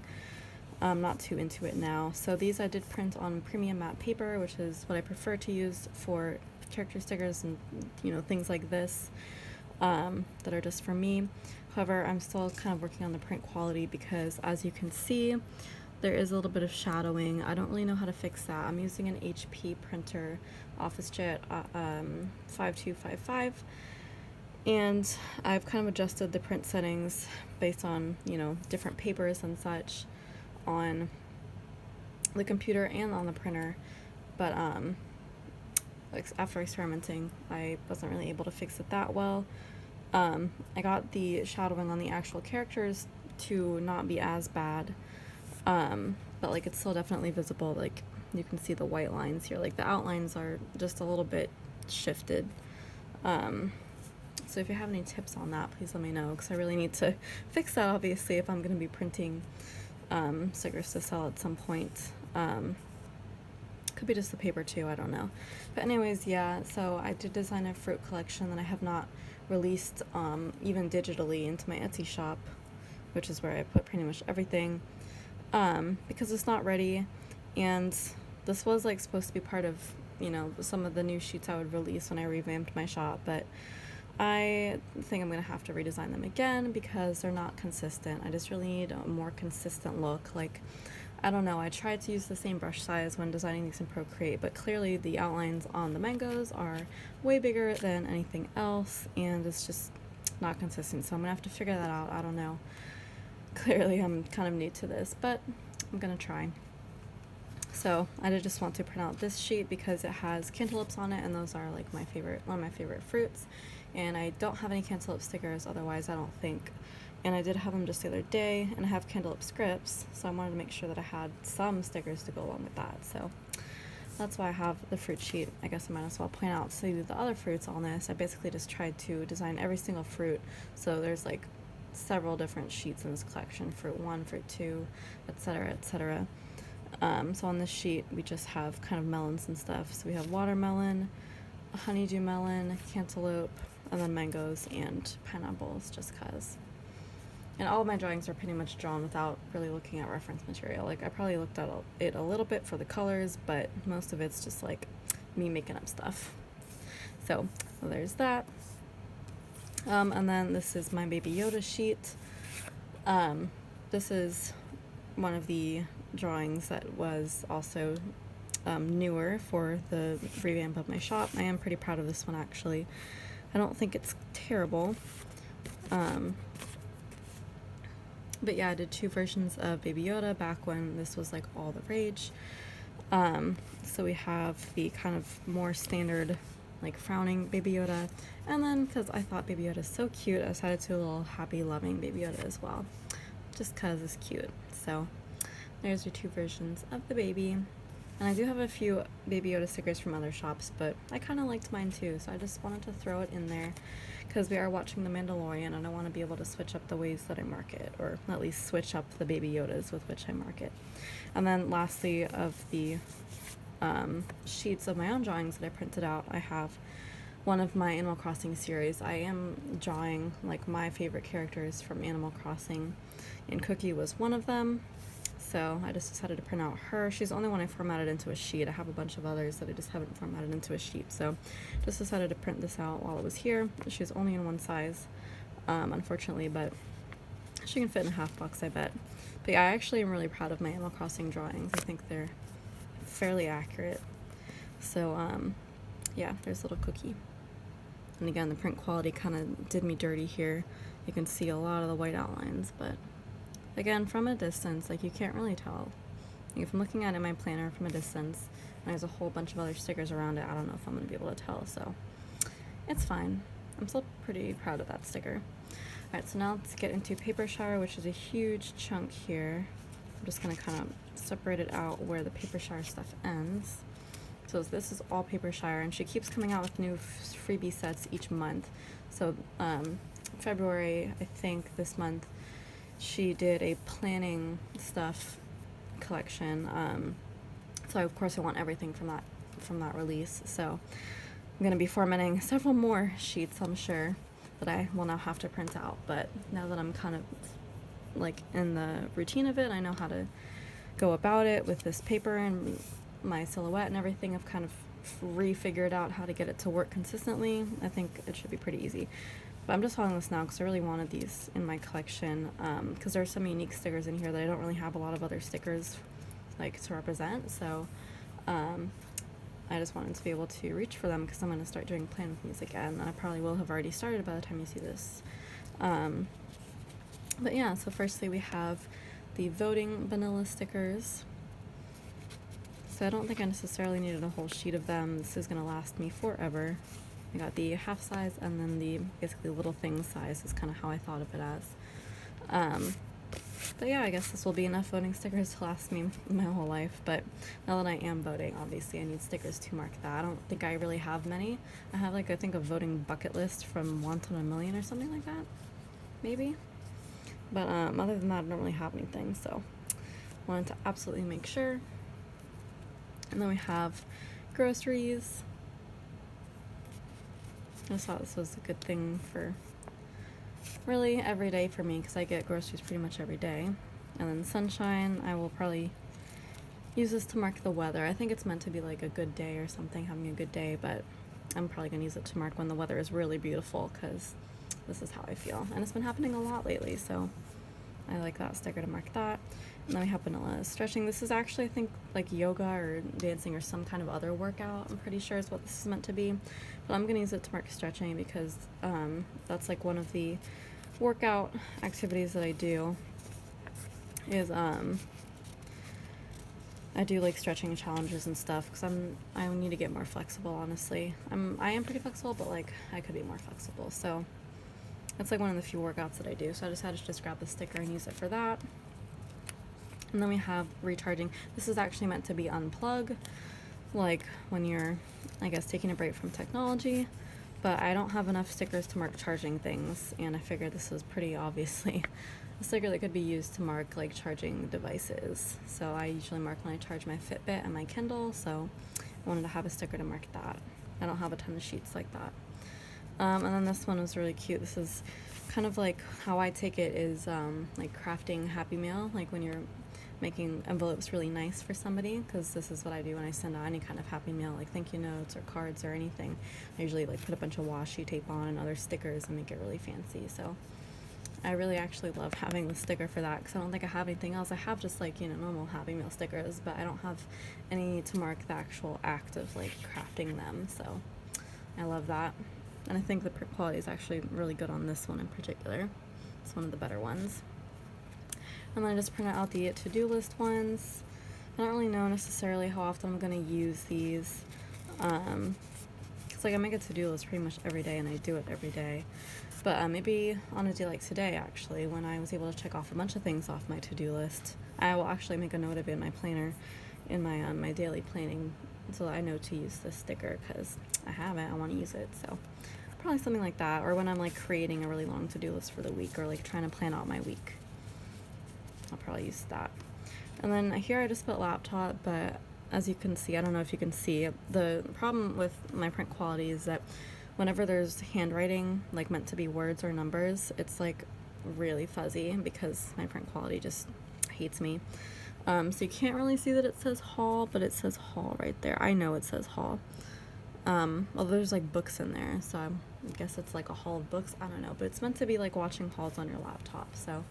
Speaker 1: I'm not too into it now. So these I did print on premium matte paper, which is what I prefer to use for character stickers and, you know, things like this that are just for me. However, I'm still kind of working on the print quality, because as you can see, there is a little bit of shadowing. I don't really know how to fix that. I'm using an HP printer, OfficeJet 5255. And I've kind of adjusted the print settings based on, you know, different papers and such on the computer and on the printer. But like after experimenting, I wasn't really able to fix it that well. I got the shadowing on the actual characters to not be as bad, but like it's still definitely visible. Like you can see the white lines here. Like the outlines are just a little bit shifted. So if you have any tips on that, please let me know, because I really need to fix that, obviously, if I'm going to be printing stickers to sell at some point. Could be just the paper too, I don't know. But anyways, yeah, so I did design a fruit collection that I have not released even digitally into my Etsy shop, which is where I put pretty much everything, because it's not ready. And this was like supposed to be part of, you know, some of the new sheets I would release when I revamped my shop, but I think I'm going to have to redesign them again because they're not consistent. I just really need a more consistent look. Like, I don't know, I tried to use the same brush size when designing these in Procreate, but clearly the outlines on the mangoes are way bigger than anything else, and it's just not consistent. So I'm going to have to figure that out. I don't know. Clearly I'm kind of new to this, but I'm going to try. So I did just want to print out this sheet because it has cantaloupes on it, and those are like one of my favorite fruits. And I don't have any cantaloupe stickers otherwise, I don't think. And I did have them just the other day, and I have cantaloupe scripts, so I wanted to make sure that I had some stickers to go along with that. So that's why I have the fruit sheet. I guess I might as well point out, so the other fruits on this, I basically just tried to design every single fruit. So there's like several different sheets in this collection, fruit 1, fruit 2, etc., etc. So on this sheet, we just have kind of melons and stuff. So we have watermelon, a honeydew melon, cantaloupe, and then mangoes and pineapples, just cause. And all of my drawings are pretty much drawn without really looking at reference material. Like, I probably looked at it a little bit for the colors, but most of it's just like me making up stuff. So there's that. And then this is my Baby Yoda sheet. This is one of the drawings that was also newer for the revamp of my shop. I am pretty proud of this one, actually. I don't think it's terrible. But yeah, I did 2 versions of Baby Yoda back when this was like all the rage. So we have the kind of more standard, like frowning Baby Yoda, and then because I thought Baby Yoda is so cute, I decided to do a little happy loving Baby Yoda as well, just because it's cute. So there's your 2 versions of the baby. And I do have a few Baby Yoda stickers from other shops, but I kind of liked mine too, so I just wanted to throw it in there because we are watching The Mandalorian and I want to be able to switch up the ways that I market, or at least switch up the Baby Yodas with which I market. And then lastly, of the sheets of my own drawings that I printed out, I have one of my Animal Crossing series. I am drawing like my favorite characters from Animal Crossing, and Cookie was one of them. So I just decided to print out her. She's the only one I formatted into a sheet. I have a bunch of others that I just haven't formatted into a sheet. So just decided to print this out while it was here. She's only in one size, unfortunately, but she can fit in a half box, I bet. But yeah, I actually am really proud of my Animal Crossing drawings. I think they're fairly accurate. So yeah, there's a little Cookie. And again, the print quality kind of did me dirty here. You can see a lot of the white outlines, but again, from a distance, like, you can't really tell. Like, if I'm looking at it in my planner from a distance, and there's a whole bunch of other stickers around it, I don't know if I'm going to be able to tell, so it's fine. I'm still pretty proud of that sticker. Alright, so now let's get into paper shower, which is a huge chunk here. I'm just going to kind of separate it out where the paper shower stuff ends. So this is all paper shower, and she keeps coming out with new freebie sets each month. So February, I think, this month, she did a planning stuff collection. So of course I want everything from that release. So I'm gonna be formatting several more sheets, I'm sure, that I will now have to print out. But now that I'm kind of like in the routine of it, I know how to go about it with this paper and my silhouette and everything. I've kind of refigured out how to get it to work consistently. I think it should be pretty easy. But I'm just hauling this now because I really wanted these in my collection, because there are some unique stickers in here that I don't really have a lot of other stickers like to represent. So I just wanted to be able to reach for them because I'm going to start doing Plan With Me's again, and I probably will have already started by the time you see this. But yeah, so firstly we have the voting vanilla stickers. So I don't think I necessarily needed a whole sheet of them. This is going to last me forever. I got the half size, and then the basically little thing size is kind of how I thought of it as. But yeah, I guess this will be enough voting stickers to last me my whole life. But now that I am voting, obviously I need stickers to mark that. I don't think I really have many. I have like, I think, a voting bucket list from 1 to 1,000,000 or something like that, maybe. But other than that, I don't really have anything. So wanted to absolutely make sure. And then we have groceries. I just thought this was a good thing for really every day for me because I get groceries pretty much every day. And then sunshine, I will probably use this to mark the weather. I think it's meant to be like a good day or something, having a good day, but I'm probably going to use it to mark when the weather is really beautiful because this is how I feel. And it's been happening a lot lately, so I like that sticker to mark that. And then we have vanilla stretching. This is actually, I think, like yoga or dancing or some kind of other workout. I'm pretty sure is what this is meant to be. But I'm going to use it to mark stretching because that's like one of the workout activities that I do is I do like stretching challenges and stuff because I need to get more flexible, honestly. I am pretty flexible, but like I could be more flexible. So that's like one of the few workouts that I do. So I decided to just grab the sticker and use it for that. And then we have recharging. This is actually meant to be unplug, like when you're, I guess, taking a break from technology. But I don't have enough stickers to mark charging things, and I figured this was pretty obviously a sticker that could be used to mark like charging devices. So I usually mark when I charge my Fitbit and my Kindle, so I wanted to have a sticker to mark that. I don't have a ton of sheets like that. And then this one was really cute. This is kind of like how I take it is like crafting Happy Meal, like when you're making envelopes really nice for somebody, because this is what I do when I send out any kind of Happy Meal, like thank you notes or cards or anything. I usually like put a bunch of washi tape on and other stickers and make it really fancy. So I really actually love having the sticker for that because I don't think I have anything else. I have just like, you know, normal Happy Meal stickers, but I don't have any to mark the actual act of like crafting them. So I love that. And I think the print quality is actually really good on this one in particular. It's one of the better ones. And then I just print out the to-do list ones. I don't really know necessarily how often I'm going to use these. It's like I make a to-do list pretty much every day and I do it every day. But maybe on a day like today, actually, when I was able to check off a bunch of things off my to-do list, I will actually make a note of it in my planner, in my my daily planning, so that I know to use this sticker because I have it, I want to use it. So probably something like that, or when I'm like creating a really long to-do list for the week or like trying to plan out my week, I'll probably use that. And then here I just put laptop, but as you can see, I don't know if you can see, the problem with my print quality is that whenever there's handwriting, like meant to be words or numbers, it's like really fuzzy because my print quality just hates me. So you can't really see that it says haul, but it says haul right there. I know it says haul. Well, there's like books in there, so I guess it's like a haul of books. I don't know, but it's meant to be like watching hauls on your laptop. So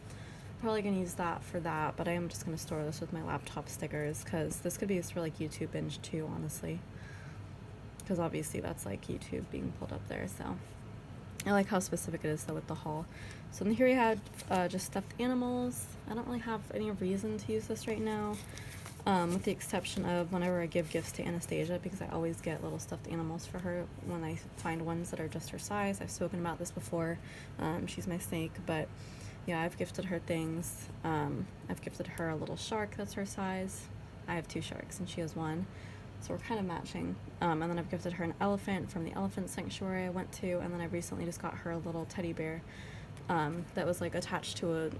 Speaker 1: probably gonna use that for that, but I am just gonna store this with my laptop stickers because this could be used for like YouTube binge too, honestly. Because obviously that's like YouTube being pulled up there, so I like how specific it is though with the haul. So then here we had just stuffed animals. I don't really have any reason to use this right now, with the exception of whenever I give gifts to Anastasia, because I always get little stuffed animals for her when I find ones that are just her size. I've spoken about this before. She's my snake, but yeah, I've gifted her things. I've gifted her a little shark that's her size. I have 2 sharks and she has 1. So we're kind of matching. And then I've gifted her an elephant from the elephant sanctuary I went to, and then I recently just got her a little teddy bear that was like attached to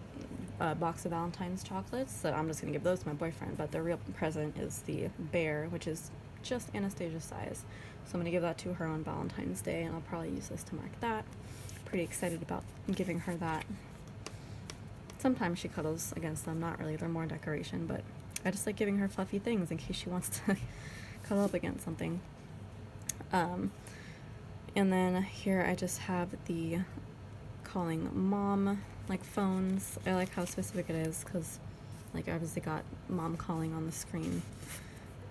Speaker 1: a box of Valentine's chocolates that I'm just going to give those to my boyfriend, but the real present is the bear, which is just Anastasia's size. So I'm going to give that to her on Valentine's Day, and I'll probably use this to mark that. Pretty excited about giving her that. Sometimes she cuddles against them, not really, they're more decoration, but I just like giving her fluffy things in case she wants to cuddle up against something. And then here I just have the calling mom like phones. I like how specific it is because like I obviously got mom calling on the screen.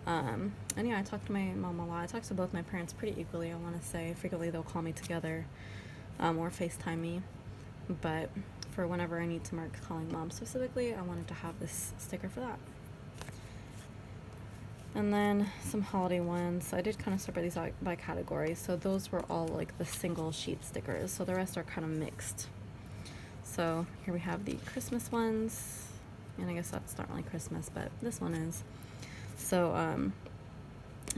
Speaker 1: And yeah, I talk to my mom a lot. I talk to both my parents pretty equally, I want to say. Frequently they'll call me together or FaceTime me, but for whenever I need to mark calling mom specifically, I wanted to have this sticker for that. And then some holiday ones. I did kind of separate these out by category. So those were all like the single sheet stickers. So the rest are kind of mixed. So here we have the Christmas ones. And I guess that's not really Christmas, but this one is. So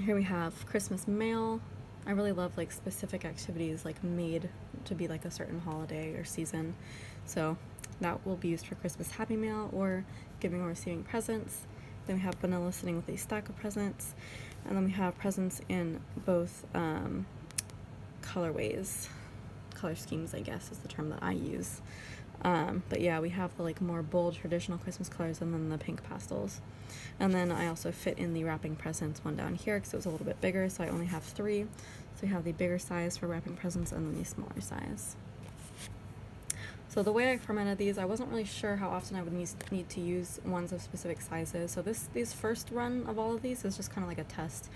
Speaker 1: here we have Christmas mail. I really love like specific activities like made to be like a certain holiday or season. So that will be used for Christmas Happy Mail or giving or receiving presents. Then we have vanilla sitting with a stack of presents, and then we have presents in both colorways, color schemes, I guess is the term that I use. But yeah, we have the like more bold traditional Christmas colors and then the pink pastels. And then I also fit in the wrapping presents one down here because it was a little bit bigger, so I only have 3. So we have the bigger size for wrapping presents and then the smaller size. So the way I formatted these, I wasn't really sure how often I would need to use ones of specific sizes. So these first run of all of these is just kind of like a test.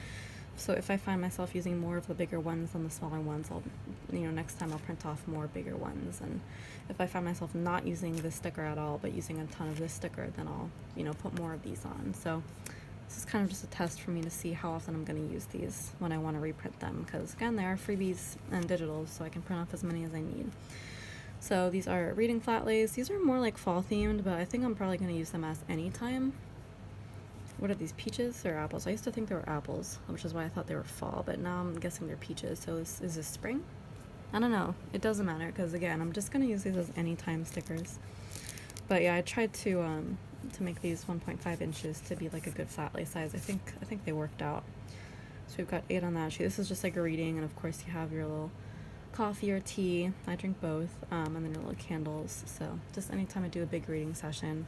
Speaker 1: So if I find myself using more of the bigger ones than the smaller ones, I'll, next time I'll print off more bigger ones. And if I find myself not using this sticker at all, but using a ton of this sticker, then I'll, put more of these on. So this is kind of just a test for me to see how often I'm going to use these when I want to reprint them. Because again, they are freebies and digitals, so I can print off as many as I need. So these are reading flat lays. These are more like fall themed, but I think I'm probably going to use them as any time. What are these, peaches or apples? I used to think they were apples, which is why I thought they were fall, but now I'm guessing they're peaches. So is this spring? I don't know. It doesn't matter because again, I'm just going to use these as anytime stickers. But yeah, I tried to make these 1.5 inches to be like a good flat lay size. I think they worked out. So we've got 8 on that sheet. This is just like a reading, and of course you have your little coffee or tea. I drink both, and then your little candles. So just anytime I do a big reading session,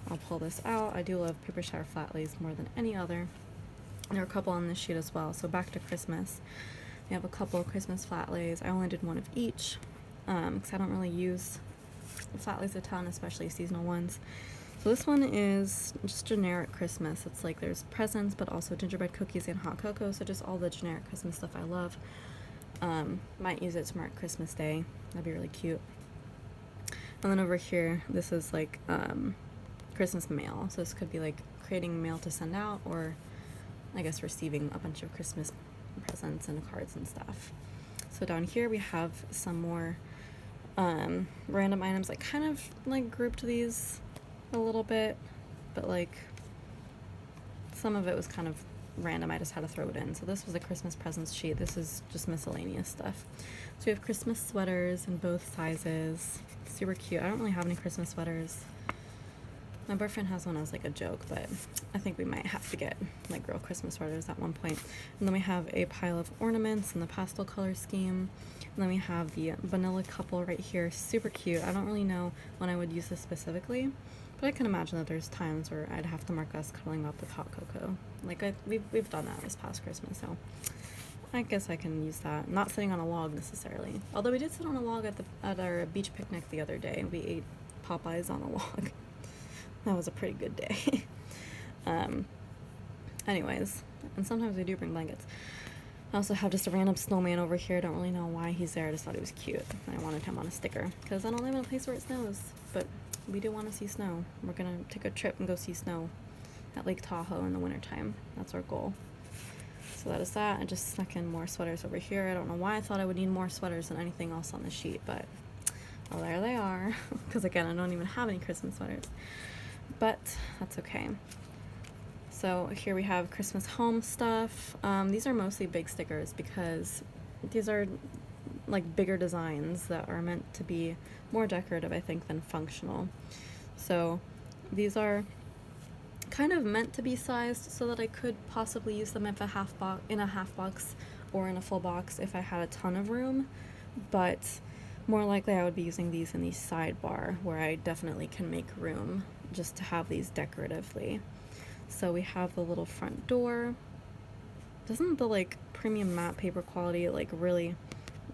Speaker 1: I'll pull this out. I do love paper shower flat lays more than any other. And there are a couple on this sheet as well. So back to Christmas. We have a couple of Christmas flat lays. I only did one of each because I don't really use flat lays a ton, especially seasonal ones. So this one is just generic Christmas. It's like there's presents, but also gingerbread cookies and hot cocoa, so just all the generic Christmas stuff I love. Might use it to mark Christmas Day. That'd be really cute. And then over here, this is like Christmas mail. So this could be like creating mail to send out, or I guess receiving a bunch of Christmas presents and cards and stuff. So down here we have some more random items. I kind of like grouped these a little bit, but like some of it was kind of random. I just had to throw it in. So this was a Christmas presents sheet. This is just miscellaneous stuff. So we have Christmas sweaters in both sizes. Super cute. I don't really have any Christmas sweaters. My boyfriend has one as like a joke, but I think we might have to get like real Christmas sweaters at one point. And then we have a pile of ornaments in the pastel color scheme. And then we have the vanilla couple right here. Super cute. I don't really know when I would use this specifically, but I can imagine that there's times where I'd have to mark us cuddling up with hot cocoa. Like we've done that this past Christmas, so I guess I can use that. Not sitting on a log necessarily. Although we did sit on a log at our beach picnic the other day. We ate Popeyes on a log. That was a pretty good day. Anyways, and sometimes we do bring blankets. I also have just a random snowman over here. Don't really know why he's there. I just thought he was cute. I wanted him on a sticker because I don't live in a place where it snows, but we do want to see snow. We're gonna take a trip and go see snow at Lake Tahoe in the wintertime. That's our goal. So that is that. I just snuck in more sweaters over here. I don't know why I thought I would need more sweaters than anything else on the sheet, but well, there they are. Because again, I don't even have any Christmas sweaters. But that's okay. So here we have Christmas home stuff. These are mostly big stickers because these are like bigger designs that are meant to be more decorative, I think, than functional. So these are kind of meant to be sized so that I could possibly use them if in a half box or in a full box if I had a ton of room, but more likely I would be using these in the sidebar where I definitely can make room just to have these decoratively. So we have the little front door. Doesn't the like premium matte paper quality like really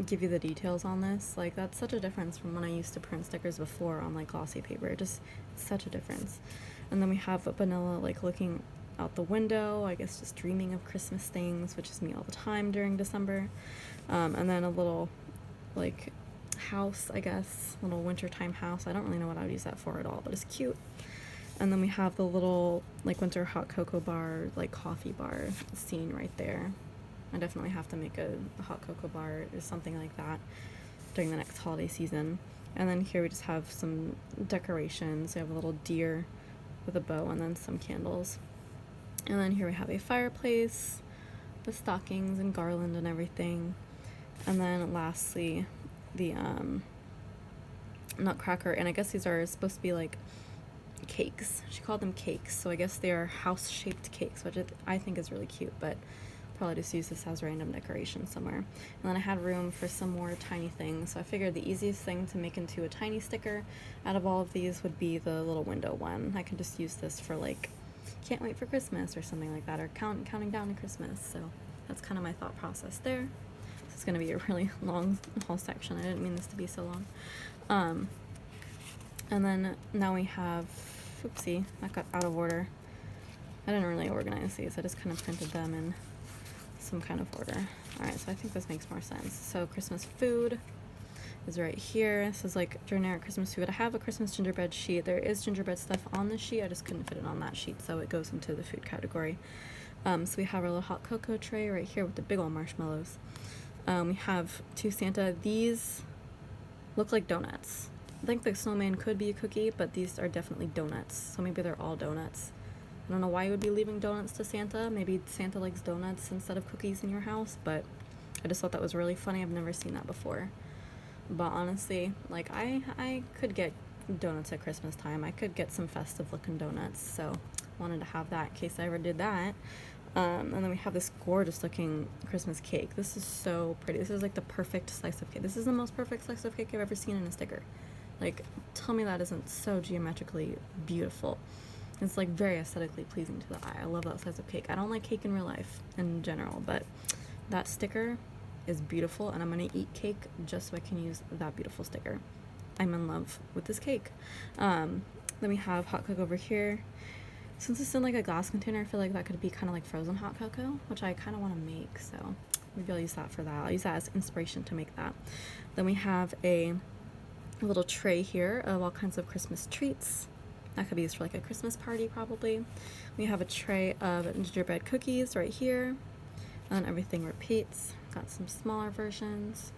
Speaker 1: give you the details on this? Like that's such a difference from when I used to print stickers before on like glossy paper. Just such a difference. And then we have a vanilla like looking out the window, I guess just dreaming of Christmas things, which is me all the time during December. And then a little like house, I guess, little wintertime house. I don't really know what I would use that for at all, but it's cute. And then we have the little like winter hot cocoa bar, like coffee bar scene right there. I definitely have to make a hot cocoa bar or something like that during the next holiday season. And then here we just have some decorations. We have a little deer with a bow and then some candles. And then here we have a fireplace with stockings and garland and everything. And then lastly, the nutcracker, and I guess these are supposed to be like cakes. She called them cakes, so I guess they are house-shaped cakes, which I think is really cute, but probably just use this as random decoration somewhere. And then I had room for some more tiny things, so I figured the easiest thing to make into a tiny sticker out of all of these would be the little window one. I can just use this for like can't wait for Christmas or something like that, or counting down to Christmas. So that's kind of my thought process there. This is going to be a really long haul section. I didn't mean this to be so long. And then now we have, oopsie, that got out of order. I didn't really organize these. I just kind of printed them in some kind of order. All right, so I think this makes more sense. So Christmas food is right here. This is like generic Christmas food. I have a Christmas gingerbread sheet. There is gingerbread stuff on the sheet. I just couldn't fit it on that sheet, so it goes into the food category. So we have our little hot cocoa tray right here with the big old marshmallows. We have two Santa. These look like donuts. I think the snowman could be a cookie, but these are definitely donuts. So maybe they're all donuts. I don't know why you would be leaving donuts to Santa. Maybe Santa likes donuts instead of cookies in your house, but I just thought that was really funny. I've never seen that before. But honestly, like I could get donuts at Christmas time. I could get some festive looking donuts, so wanted to have that in case I ever did that. And then we have this gorgeous looking Christmas cake. This is so pretty. This is like the perfect slice of cake. This is the most perfect slice of cake I've ever seen in a sticker. Like, tell me that isn't so geometrically beautiful. It's like very aesthetically pleasing to the eye. I love that slice of cake. I don't like cake in real life in general, but that sticker is beautiful, and I'm gonna eat cake just so I can use that beautiful sticker. I'm in love with this cake. Then we have hot cocoa over here. Since it's in like a glass container, I feel like that could be kind of like frozen hot cocoa, which I kind of want to make, so maybe I'll use that for that. I'll use that as inspiration to make that. Then we have a little tray here of all kinds of Christmas treats. That could be used for like a Christmas party probably. We have a tray of gingerbread cookies right here, and everything repeats. Got some smaller versions.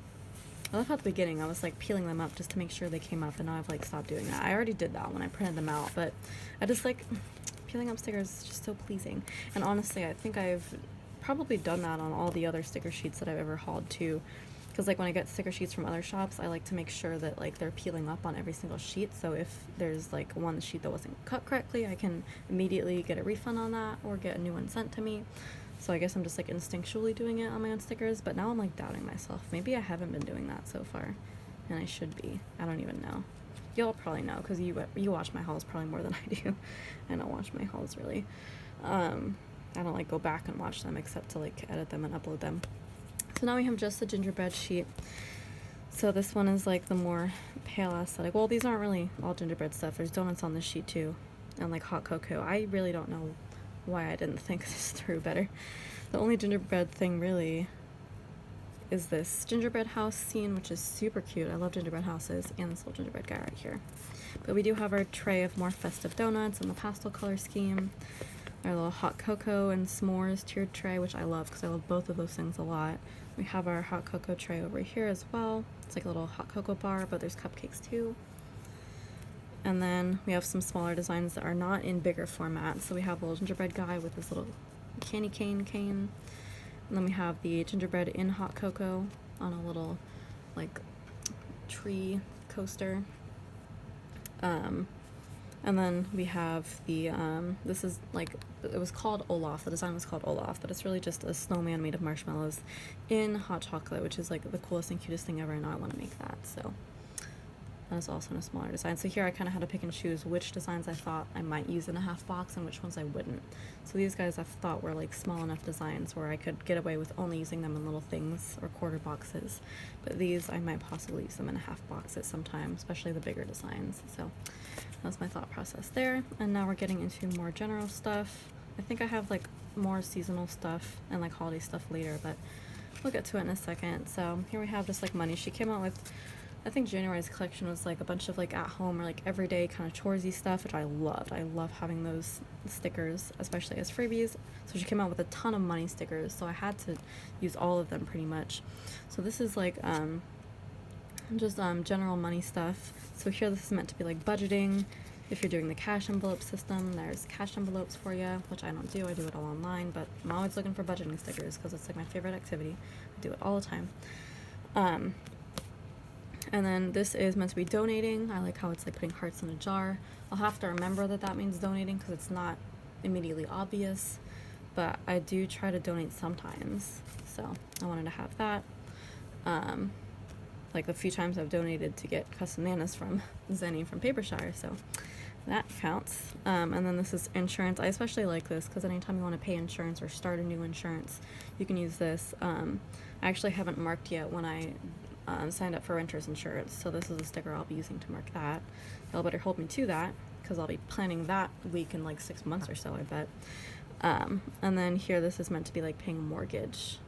Speaker 1: I love how at the beginning I was like peeling them up just to make sure they came up, and now I've like stopped doing that. I already did that when I printed them out, but I just like peeling up stickers is just so pleasing. And honestly, I think I've probably done that on all the other sticker sheets that I've ever hauled too, because like when I get sticker sheets from other shops, I like to make sure that like they're peeling up on every single sheet, so if there's like one sheet that wasn't cut correctly, I can immediately get a refund on that or get a new one sent to me. So I guess I'm just like instinctually doing it on my own stickers, but now I'm like doubting myself. Maybe I haven't been doing that so far, and I should be. I don't even know. Y'all probably know because you watch my hauls probably more than I do. I don't watch my hauls really. I don't like go back and watch them except to like edit them and upload them. So now we have just the gingerbread sheet. So this one is like the more pale aesthetic. Well, these aren't really all gingerbread stuff. There's donuts on this sheet too, and like hot cocoa. I really don't know why I didn't think this through better. The only gingerbread thing really is this gingerbread house scene, which is super cute. I love gingerbread houses, and this little gingerbread guy right here. But we do have our tray of more festive donuts in the pastel color scheme. Our little hot cocoa and s'mores tiered tray, which I love because I love both of those things a lot. We have our hot cocoa tray over here as well. It's like a little hot cocoa bar, but there's cupcakes too. And then we have some smaller designs that are not in bigger formats. So we have a little gingerbread guy with this little candy cane. And then we have the gingerbread in hot cocoa on a little like tree coaster. And then we have the, this is like, it was called Olaf, the design was called Olaf, but it's really just a snowman made of marshmallows in hot chocolate, which is like the coolest and cutest thing ever, and I want to make that, so. That is also in a smaller design. So here I kind of had to pick and choose which designs I thought I might use in a half box and which ones I wouldn't. So these guys I thought were like small enough designs where I could get away with only using them in little things or quarter boxes. But these I might possibly use them in a half box at some time, especially the bigger designs. So that's my thought process there. And now we're getting into more general stuff. I think I have like more seasonal stuff and like holiday stuff later, but we'll get to it in a second. So here we have just like money. She came out with, I think January's collection was like a bunch of like at home or like everyday kind of choresy stuff, which I loved. I love having those stickers, especially as freebies. So she came out with a ton of money stickers, so I had to use all of them pretty much. So this is like just general money stuff. So here this is meant to be like budgeting. If you're doing the cash envelope system, there's cash envelopes for you, which I don't do. I do it all online, but I'm always looking for budgeting stickers because it's like my favorite activity. I do it all the time. And then this is meant to be donating. I like how it's like putting hearts in a jar. I'll have to remember that that means donating because it's not immediately obvious, but I do try to donate sometimes. So I wanted to have that. Like the few times I've donated to get custom nanas from Zenny from Papershire, so that counts. And then this is insurance. I especially like this because anytime you want to pay insurance or start a new insurance, you can use this. I actually haven't marked yet when I signed up for renter's insurance, so this is a sticker I'll be using to mark that. Y'all better hold me to that because I'll be planning that week in like 6 months or so, I bet. And then here this is meant to be like paying a mortgage,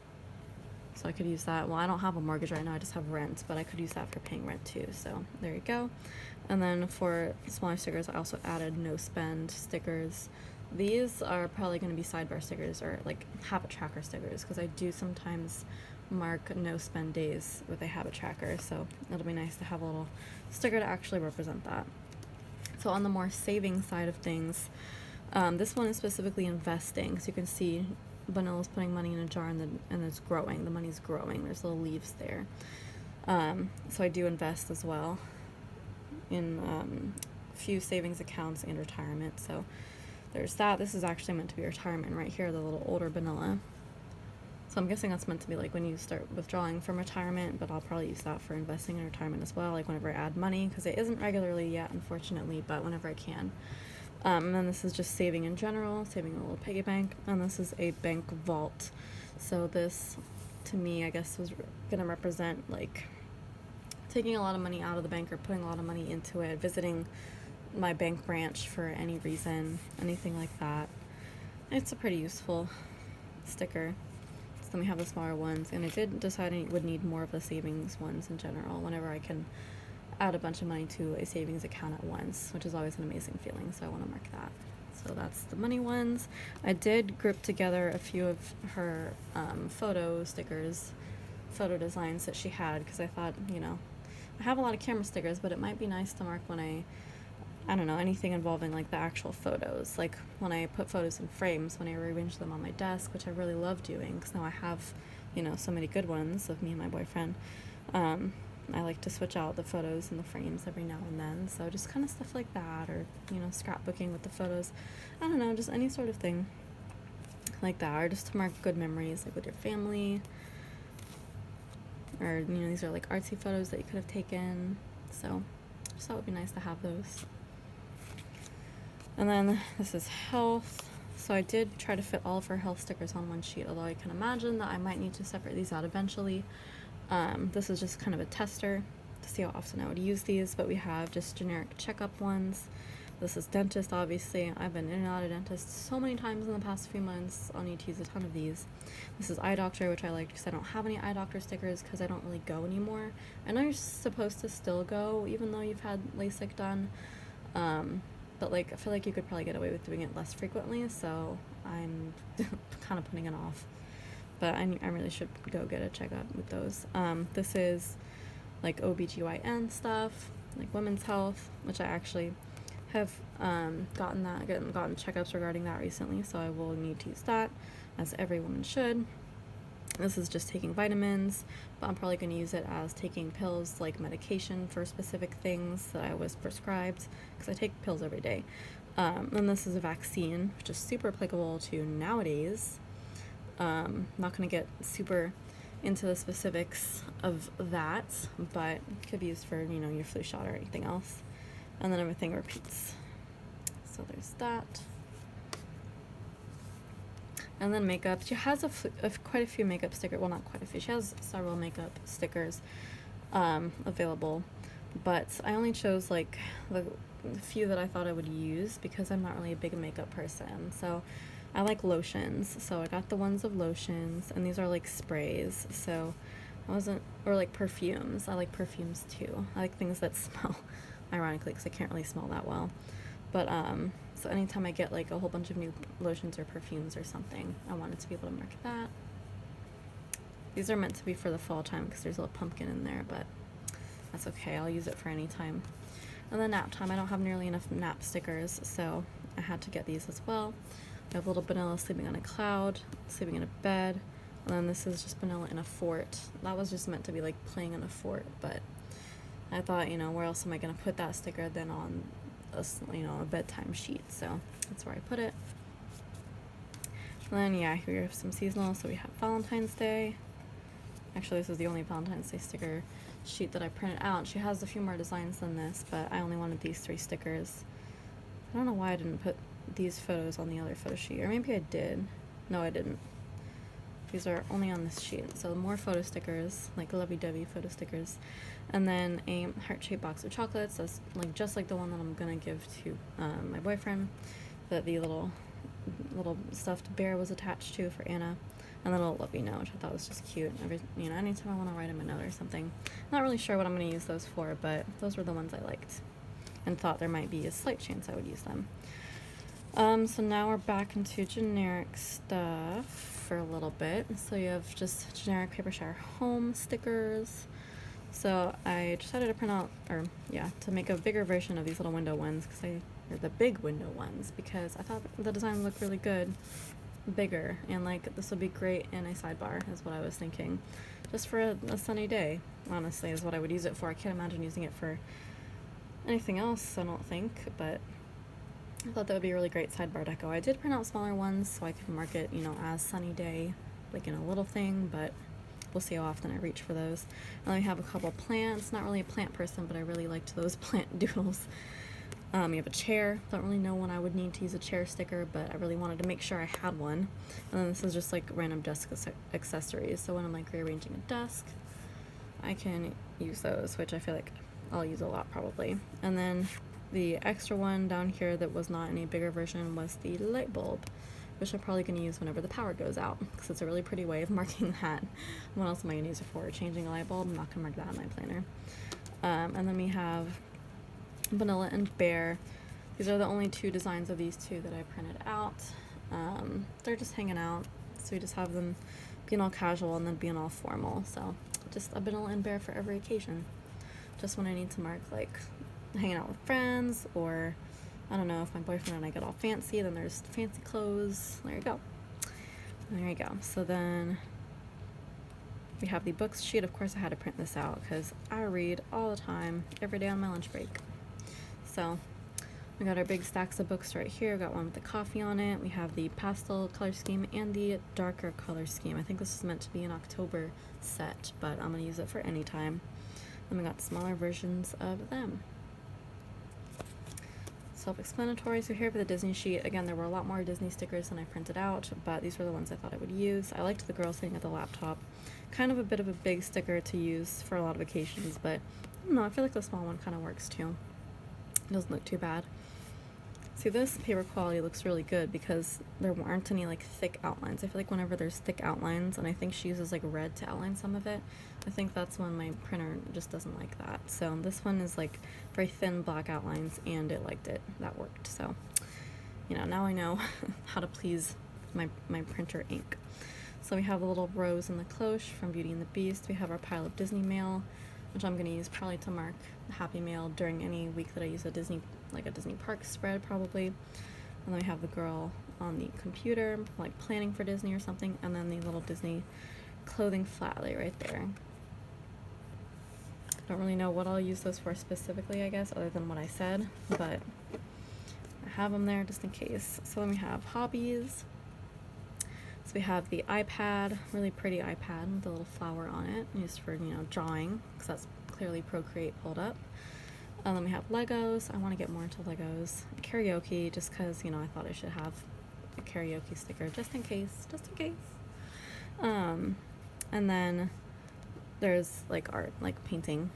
Speaker 1: so I could use that. Well, I don't have a mortgage right now, I just have rent, but I could use that for paying rent too, so there you go. And then for smaller stickers I also added no spend stickers. These are probably going to be sidebar stickers or like habit tracker stickers because I do sometimes mark no spend days with a habit tracker, so it'll be nice to have a little sticker to actually represent that. So on the more saving side of things, this one is specifically investing, so you can see Vanilla's putting money in a jar and it's growing, the money's growing, there's little leaves there. So I do invest as well in a few savings accounts and retirement, so there's that. This is actually meant to be retirement right here, the little older Vanilla. So I'm guessing that's meant to be like when you start withdrawing from retirement, but I'll probably use that for investing in retirement as well, like whenever I add money, because it isn't regularly yet, unfortunately, but whenever I can. And then this is just saving in general, saving a little piggy bank, and this is a bank vault. So this, to me, I guess was going to represent like taking a lot of money out of the bank or putting a lot of money into it, visiting my bank branch for any reason, anything like that. It's a pretty useful sticker. So then we have the smaller ones, and I did decide I would need more of the savings ones in general whenever I can add a bunch of money to a savings account at once, which is always an amazing feeling, so I want to mark that. So that's the money ones. I did group together a few of her photo stickers, photo designs that she had, because I thought, you know, I have a lot of camera stickers, but it might be nice to mark when I don't know, anything involving like the actual photos, like when I put photos in frames, when I rearrange them on my desk, which I really love doing, because now I have, you know, so many good ones of me and my boyfriend. I like to switch out the photos in the frames every now and then, so just kind of stuff like that, or, you know, scrapbooking with the photos. I don't know, just any sort of thing like that, or just to mark good memories, like with your family, or, you know, these are like artsy photos that you could have taken, so just thought it would be nice to have those. And then this is health. So I did try to fit all of her health stickers on one sheet, although I can imagine that I might need to separate these out eventually. This is just kind of a tester to see how often I would use these, but we have just generic checkup ones. This is dentist, obviously. I've been in and out of dentist so many times in the past few months. I'll need to use a ton of these. This is eye doctor, which I like because I don't have any eye doctor stickers because I don't really go anymore. I know you're supposed to still go even though you've had LASIK done. But like I feel like you could probably get away with doing it less frequently, so I'm kind of putting it off. But I really should go get a checkup with those. This is like OBGYN stuff, like women's health, which I actually have gotten checkups regarding that recently, so I will need to use that, as every woman should. This is just taking vitamins, but I'm probably going to use it as taking pills, like medication for specific things that I was prescribed, because I take pills every day. And this is a vaccine, which is super applicable to nowadays. Not going to get super into the specifics of that, but it could be used for, you know, your flu shot or anything else. And then everything repeats. So there's that. And then makeup. She has quite a few makeup stickers. Well, not quite a few. She has several makeup stickers available. But I only chose like the few that I thought I would use because I'm not really a big makeup person. So I like lotions. So I got the ones of lotions. And these are like sprays. So or like perfumes. I like perfumes too. I like things that smell, ironically, because I can't really smell that well. But so anytime I get like a whole bunch of new lotions or perfumes or something, I wanted to be able to mark that. These are meant to be for the fall time because there's a little pumpkin in there, but that's okay. I'll use it for any time. And then nap time. I don't have nearly enough nap stickers, so I had to get these as well. I have little Vanilla sleeping on a cloud, sleeping in a bed, and then this is just Vanilla in a fort. That was just meant to be like playing in a fort, but I thought, you know, where else am I going to put that sticker than on a bedtime sheet, so that's where I put it. And then yeah, here we have some seasonal. So we have Valentine's Day. Actually, this is the only Valentine's Day sticker sheet that I printed out. She has a few more designs than this, but I only wanted these 3 stickers. I don't know why I didn't put these photos on the other photo sheet, or maybe I did. No, I didn't. These are only on this sheet. So more photo stickers, like lovey-dovey photo stickers. And then a heart-shaped box of chocolates. That's like just like the one that I'm gonna give to my boyfriend, that the little stuffed bear was attached to for Anna. And then a little lovey note, which I thought was just cute. Anytime I want to write him a note or something. Not really sure what I'm gonna use those for, but those were the ones I liked and thought there might be a slight chance I would use them. So now we're back into generic stuff for a little bit. So you have just generic paper shower home stickers. So I decided to print out, to make a bigger version of these little window ones, or the big window ones, because I thought the design looked really good, bigger, and like this would be great in a sidebar, is what I was thinking. Just for a sunny day, honestly, is what I would use it for. I can't imagine using it for anything else, I don't think, but I thought that would be a really great sidebar deco. I did print out smaller ones so I could mark it, as sunny day, like in a little thing, but we'll see how often I reach for those. And then we have a couple plants. Not really a plant person, but I really liked those plant doodles. You have a chair. Don't really know when I would need to use a chair sticker, but I really wanted to make sure I had one. And then this is just like random desk accessories. So when I'm like rearranging a desk, I can use those, which I feel like I'll use a lot probably. And then the extra one down here that was not any bigger version was the light bulb, which I'm probably going to use whenever the power goes out, because it's a really pretty way of marking that. What else am I going to use it for? Changing a light bulb? I'm not going to mark that in my planner. And then we have Vanilla and Bear. These are the only two designs of these two that I printed out. They're just hanging out, so we just have them being all casual and then being all formal. So just a Vanilla and Bear for every occasion. Just when I need to mark like hanging out with friends, or I don't know, if my boyfriend and I get all fancy, then there's fancy clothes. There you go. There you go. So then we have the books sheet. Of course I had to print this out because I read all the time, every day on my lunch break. So we got our big stacks of books right here. We got one with the coffee on it. We have the pastel color scheme and the darker color scheme. I think this is meant to be an October set, but I'm going to use it for any time. Then we got smaller versions of them. Self-explanatory. So here for the Disney sheet, again, there were a lot more Disney stickers than I printed out, but these were the ones I thought I would use. I liked the girl sitting at the laptop. Kind of a bit of a big sticker to use for a lot of occasions, but I don't know, I feel like the small one kind of works too. It doesn't look too bad. See, this paper quality looks really good because there aren't any like thick outlines. I feel like whenever there's thick outlines, and I think she uses like red to outline some of it, I think that's when my printer just doesn't like that. So this one is like very thin black outlines, and it liked it. That worked. So, you know, now I know how to please my printer ink. So we have the little rose and the cloche from Beauty and the Beast. We have our pile of Disney mail, which I'm going to use probably to mark Happy Mail during any week that I use a Disney park spread probably. And then we have the girl on the computer, like planning for Disney or something, and then the little Disney clothing flat lay right there. Don't really know what I'll use those for specifically, I guess, other than what I said, but I have them there just in case. So then we have hobbies. So we have the iPad, really pretty iPad with a little flower on it, used for, you know, drawing, because that's clearly Procreate pulled up. And then we have Legos. I want to get more into Legos. Karaoke, just because, you know, I thought I should have a karaoke sticker, just in case. And then there's like art, like painting,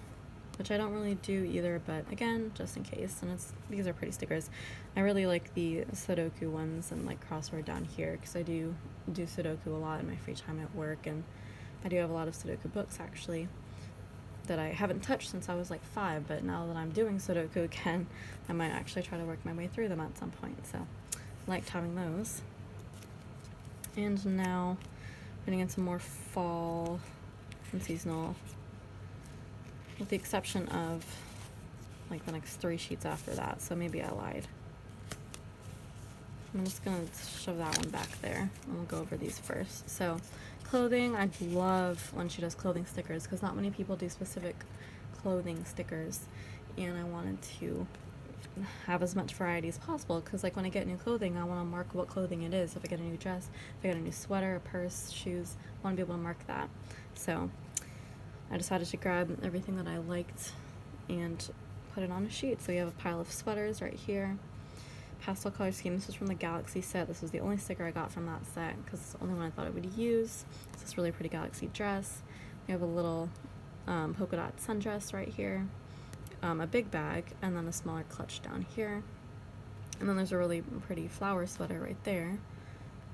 Speaker 1: which I don't really do either, but again, just in case. And these are pretty stickers. I really like the Sudoku ones and like crossword down here, because I do Sudoku a lot in my free time at work, and I do have a lot of Sudoku books actually that I haven't touched since I was like 5, but now that I'm doing Sudoku again, I might actually try to work my way through them at some point. So I liked having those. And now getting into more fall and seasonal, with the exception of like the next 3 sheets after that, so maybe I lied. I'm just gonna shove that one back there, and we'll go over these first. So clothing, I love when she does clothing stickers, because not many people do specific clothing stickers, and I wanted to have as much variety as possible, because like when I get new clothing, I want to mark what clothing it is. If I get a new dress, if I get a new sweater, a purse, shoes, I want to be able to mark that. So I decided to grab everything that I liked and put it on a sheet. So we have a pile of sweaters right here. Pastel color scheme. This was from the Galaxy set. This was the only sticker I got from that set because it's the only one I thought I would use. It's this really pretty Galaxy dress. We have a little polka dot sundress right here, a big bag, and then a smaller clutch down here. And then there's a really pretty flower sweater right there,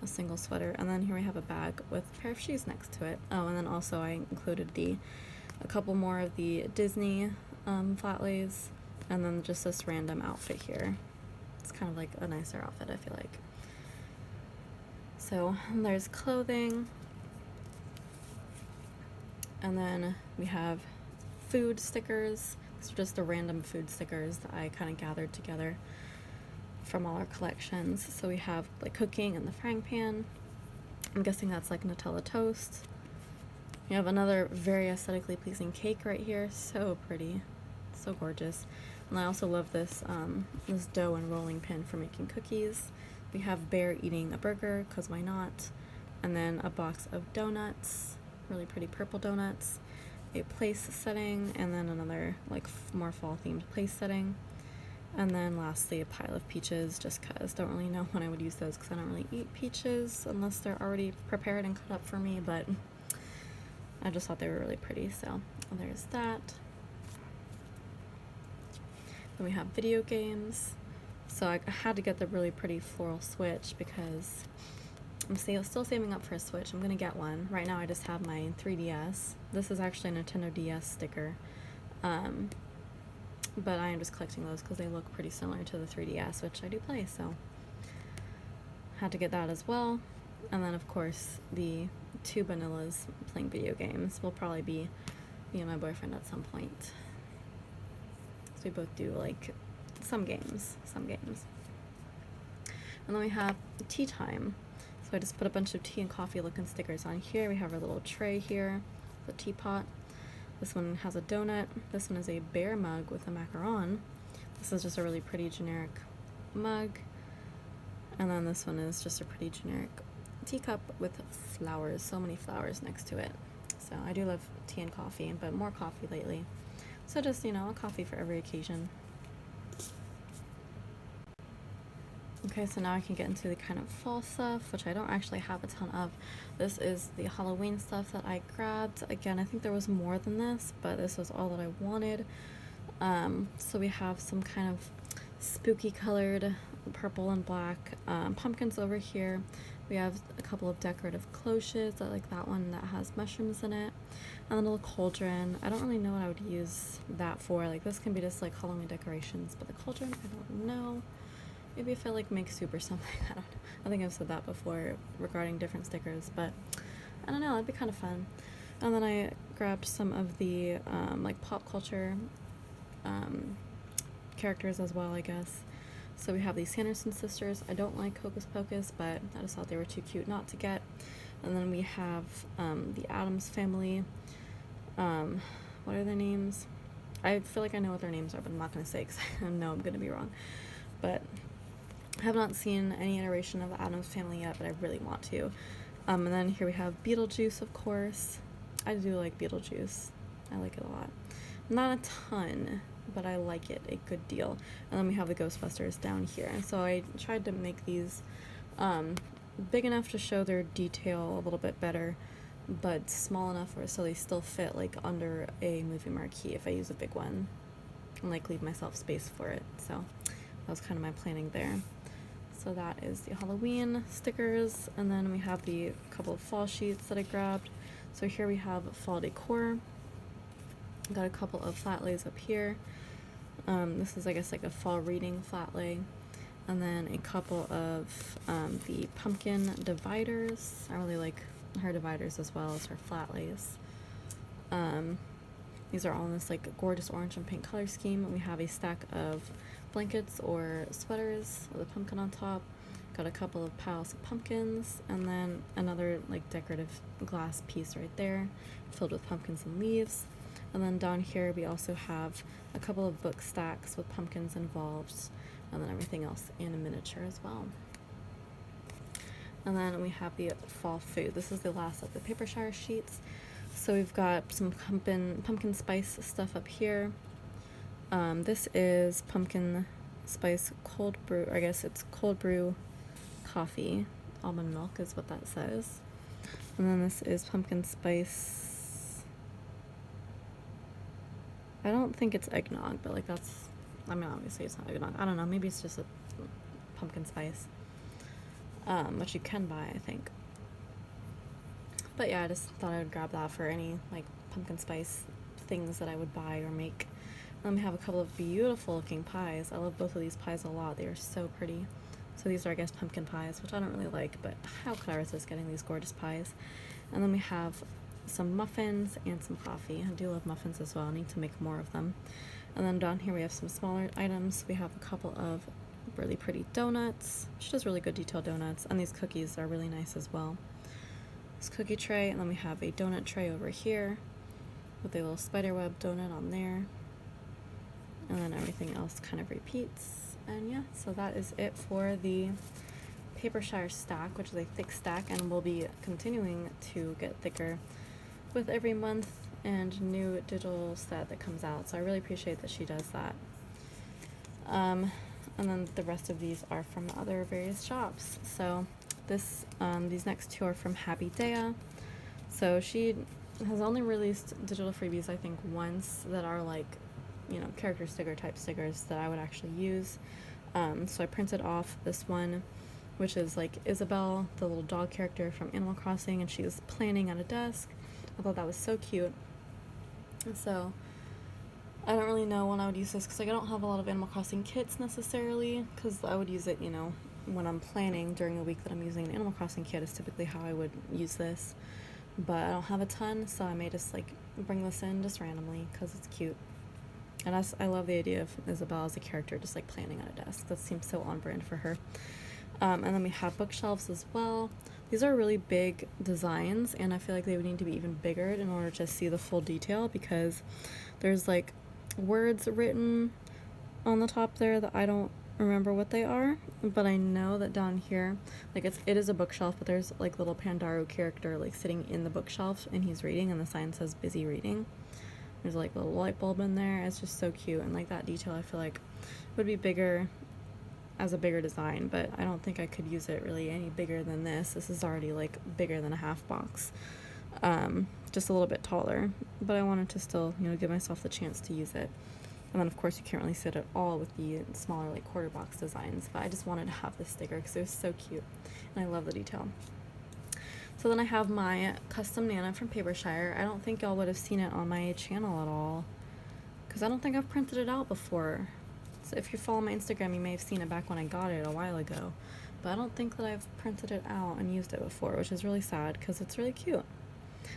Speaker 1: a single sweater. And then here we have a bag with a pair of shoes next to it. Oh, and then also I included a couple more of the Disney flat lays, and then just this random outfit here. It's kind of like a nicer outfit, I feel like. So there's clothing, and then we have food stickers. These are just the random food stickers that I kind of gathered together from all our collections. So we have like cooking in the frying pan. I'm guessing that's like Nutella toast. You have another very aesthetically pleasing cake right here. So pretty, so gorgeous. And I also love this this dough and rolling pin for making cookies. We have Bear eating a burger, because why not? And then a box of donuts, really pretty purple donuts, a place setting, and then another like more fall themed place setting. And then lastly, a pile of peaches, just because. Don't really know when I would use those, because I don't really eat peaches unless they're already prepared and cut up for me, but I just thought they were really pretty. So And there's that. Then we have video games. So I had to get the really pretty floral Switch because I'm still saving up for a Switch. I'm gonna get one. Right now I just have my 3DS. This is actually a Nintendo DS sticker. But I am just collecting those because they look pretty similar to the 3DS, which I do play, so had to get that as well. And then of course the two vanillas playing video games will probably be me and my boyfriend at some point. So we both do like some games. And then we have tea time. So I just put a bunch of tea and coffee looking stickers on here. We have our little tray here, the teapot. This one has a donut. This one is a bear mug with a macaron. This is just a really pretty generic mug. And then this one is just a pretty generic teacup with flowers, so many flowers next to it. So I do love tea and coffee, but more coffee lately. So just, you know, a coffee for every occasion. Okay, so now I can get into the kind of fall stuff, which I don't actually have a ton of. This is the Halloween stuff that I grabbed. Again, I think there was more than this, but this was all that I wanted. So we have some kind of spooky colored purple and black pumpkins over here. We have a couple of decorative cloches. I like that one that has mushrooms in it. And then a little cauldron. I don't really know what I would use that for. Like, this can be just like Halloween decorations, but the cauldron, I don't know. Maybe if I like make soup or something. I don't know. I think I've said that before regarding different stickers, but I don't know, that'd be kind of fun. And then I grabbed some of the like pop culture characters as well, I guess. So we have these Sanderson sisters. I don't like Hocus Pocus, but I just thought they were too cute not to get. And then we have the Addams family. What are their names? I feel like I know what their names are, but I'm not going to say because I know I'm going to be wrong. But I have not seen any iteration of the Addams family yet, but I really want to. And then here we have Beetlejuice, of course. I do like Beetlejuice. I like it a lot. Not a ton, but I like it a good deal. And then we have the Ghostbusters down here. And so I tried to make these big enough to show their detail a little bit better, but small enough so they still fit like under a movie marquee if I use a big one, and like leave myself space for it. So that was kind of my planning there. So that is the Halloween stickers, and then we have the couple of fall sheets that I grabbed. So here we have fall decor. Got a couple of flat lays up here. This is, I guess, like a fall reading flat lay. And then a couple of the pumpkin dividers. I really like her dividers as well as her flat lays. These are all in this like gorgeous orange and pink color scheme. And we have a stack of blankets or sweaters with a pumpkin on top. Got a couple of piles of pumpkins, and then another like decorative glass piece right there filled with pumpkins and leaves. And then down here we also have a couple of book stacks with pumpkins involved, and then everything else in a miniature as well. And then we have the fall food. This is the last of the paper shower sheets. So we've got some pumpkin spice stuff up here. This is pumpkin spice cold brew, I guess it's cold brew coffee. Almond milk is what that says. And then this is pumpkin spice, I don't think it's eggnog, but like that's, I mean obviously it's not eggnog. I don't know, maybe it's just a pumpkin spice, which you can buy, I think. But yeah, I just thought I would grab that for any like pumpkin spice things that I would buy or make. Then we have a couple of beautiful looking pies. I love both of these pies a lot. They are so pretty. So these are, I guess, pumpkin pies, which I don't really like, but how could I resist getting these gorgeous pies? And then we have some muffins and some coffee. I do love muffins as well. I need to make more of them. And then down here we have some smaller items. We have a couple of really pretty donuts. She does really good detailed donuts, and these cookies are really nice as well. This cookie tray, and then we have a donut tray over here with a little spiderweb donut on there. And then everything else kind of repeats. And yeah, so that is it for the paper shower stack, which is a thick stack and will be continuing to get thicker with every month and new digital set that comes out. So I really appreciate that she does that. And then the rest of these are from other various shops. So this these next two are from Happy Dea. So she has only released digital freebies, I think, once that are like, you know, character sticker type stickers that I would actually use. So I printed off this one, which is like Isabelle, the little dog character from Animal Crossing, and she's planning at a desk. I thought that was so cute. And so I don't really know when I would use this because like, I don't have a lot of Animal Crossing kits necessarily, because I would use it, you know, when I'm planning during the week that I'm using an Animal Crossing kit is typically how I would use this. But I don't have a ton, so I may just like bring this in just randomly because it's cute. And I love the idea of Isabelle as a character just like planning at a desk. That seems so on brand for her. And then we have bookshelves as well. These are really big designs, and I feel like they would need to be even bigger in order to see the full detail, because there's like words written on the top there that I don't remember what they are, but I know that down here, like it is a bookshelf, but there's like little Pandaro character like sitting in the bookshelf and he's reading, and the sign says busy reading. There's like a little light bulb in there. It's just so cute, and like that detail I feel like would be bigger as a bigger design, but I don't think I could use it really any bigger than this. This is already like bigger than a half box, just a little bit taller, but I wanted to still, you know, give myself the chance to use it. And then of course you can't really sit at all with the smaller like quarter box designs, but I just wanted to have this sticker because it was so cute and I love the detail. So then I have my custom Nana from Papershire. I don't think y'all would have seen it on my channel at all because I don't think I've printed it out before. So if you follow my Instagram, you may have seen it back when I got it a while ago, but I don't think that I've printed it out and used it before, which is really sad because it's really cute.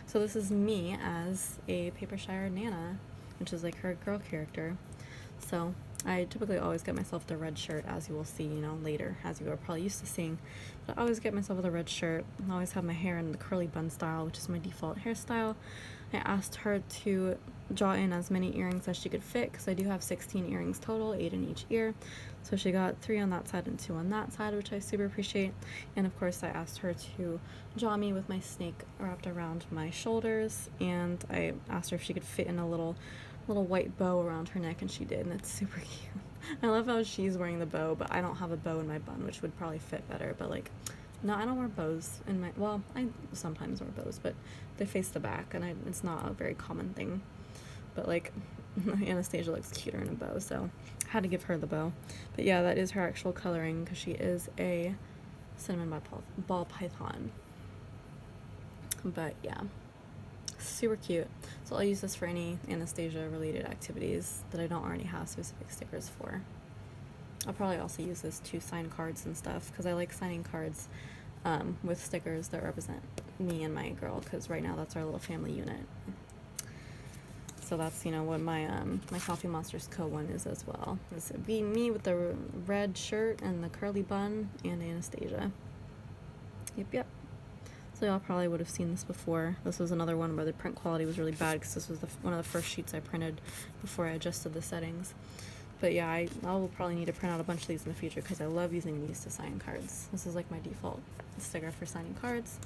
Speaker 1: So this is me as a Papershire Nana, which is like her girl character. So I typically always get myself the red shirt, as you will see, you know, later, as you are probably used to seeing. But I always get myself with a red shirt. I always have my hair in the curly bun style, which is my default hairstyle. I asked her to draw in as many earrings as she could fit, because I do have 16 earrings total, 8 in each ear. So she got 3 on that side and 2 on that side, which I super appreciate. And of course I asked her to draw me with my snake wrapped around my shoulders, and I asked her if she could fit in a little white bow around her neck, and she did, and it's super cute. I love how she's wearing the bow, but I don't have a bow in my bun, which would probably fit better. But like, no, I don't wear bows in my, well, I sometimes wear bows, but they face the back, and it's not a very common thing. But like, Anastasia looks cuter in a bow, so I had to give her the bow. But yeah, that is her actual coloring, because she is a cinnamon ball python. But yeah, super cute. So I'll use this for any Anastasia related activities that I don't already have specific stickers for. I'll probably also use this to sign cards and stuff, because I like signing cards with stickers that represent me and my girl, because right now that's our little family unit. So that's, you know, what my my Coffee Monsters Co. one is as well. This would be me with the red shirt and the curly bun, and Anastasia. Yep. So y'all probably would have seen this before. This was another one where the print quality was really bad, because this was one of the first sheets I printed before I adjusted the settings. But yeah, I will probably need to print out a bunch of these in the future, because I love using these to sign cards. This is like my default sticker for signing cards.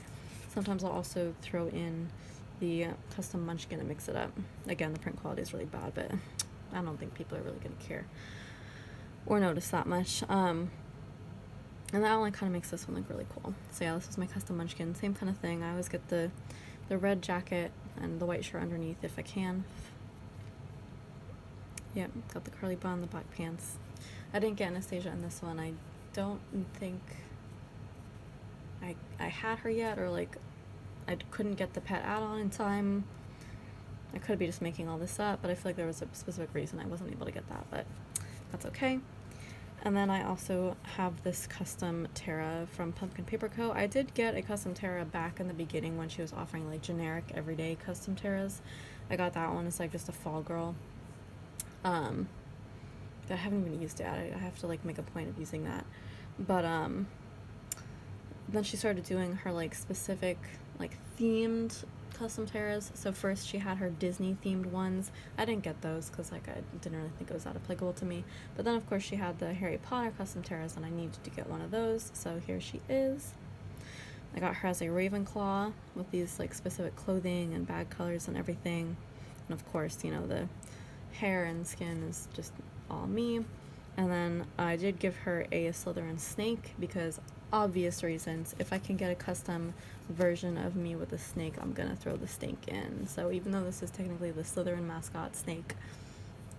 Speaker 1: Sometimes I'll also throw in the custom munchkin and mix it up. Again, the print quality is really bad, but I don't think people are really going to care or notice that much. And that only kind of makes this one look really cool. So yeah, this is my custom munchkin. Same kind of thing. I always get the red jacket and the white shirt underneath if I can. Yep, got the curly bun, the black pants. I didn't get Anastasia in this one. I don't think I had her yet, or like I couldn't get the pet add-on in time. I could be just making all this up, but I feel like there was a specific reason I wasn't able to get that, but that's okay. And then I also have this custom Tara from Pumpkin Paper Co. I did get a custom Tara back in the beginning when she was offering like generic everyday custom Taras. I got that one. It's like just a fall girl. I haven't even used it. I have to like make a point of using that. But then she started doing her like specific like themed custom Taras. So first she had her Disney themed ones. I didn't get those because like I didn't really think it was that applicable to me. But then of course she had the Harry Potter custom Taras, and I needed to get one of those. So here she is. I got her as a Ravenclaw with these like specific clothing and bag colors and everything. And of course, you know, the hair and skin is just all me. And then I did give her a Slytherin snake because obvious reasons. If I can get a custom version of me with a snake, I'm gonna throw the snake in. So even though this is technically the Slytherin mascot snake,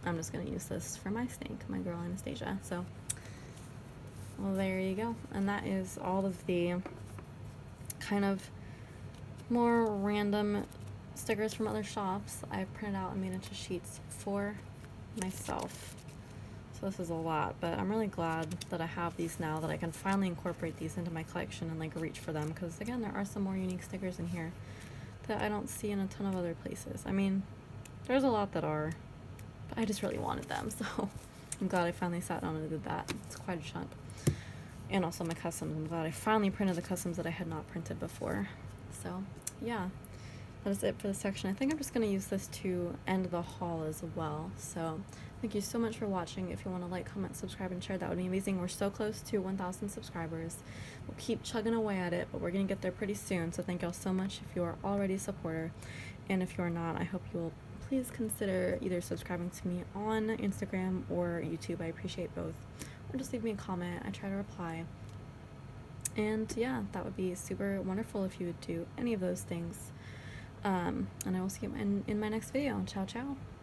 Speaker 1: I'm just gonna use this for my snake, my girl Anastasia. So, well, there you go. And that is all of the kind of more random stickers from other shops I've printed out and made into sheets for myself. So this is a lot, but I'm really glad that I have these now, that I can finally incorporate these into my collection and like reach for them, because again, there are some more unique stickers in here that I don't see in a ton of other places. I mean, there's a lot that are, but I just really wanted them, so I'm glad I finally sat down and did that. It's quite a chunk. And also my customs. I'm glad I finally printed the customs that I had not printed before. So yeah, that is it for this section. I think I'm just going to use this to end the haul as well. So thank you so much for watching. If you want to like, comment, subscribe, and share, that would be amazing. We're so close to 1,000 subscribers. We'll keep chugging away at it, but we're going to get there pretty soon. So thank y'all so much if you are already a supporter. And if you are not, I hope you will please consider either subscribing to me on Instagram or YouTube. I appreciate both. Or just leave me a comment. I try to reply. And yeah, that would be super wonderful if you would do any of those things. And I will see you in my next video. Ciao, ciao.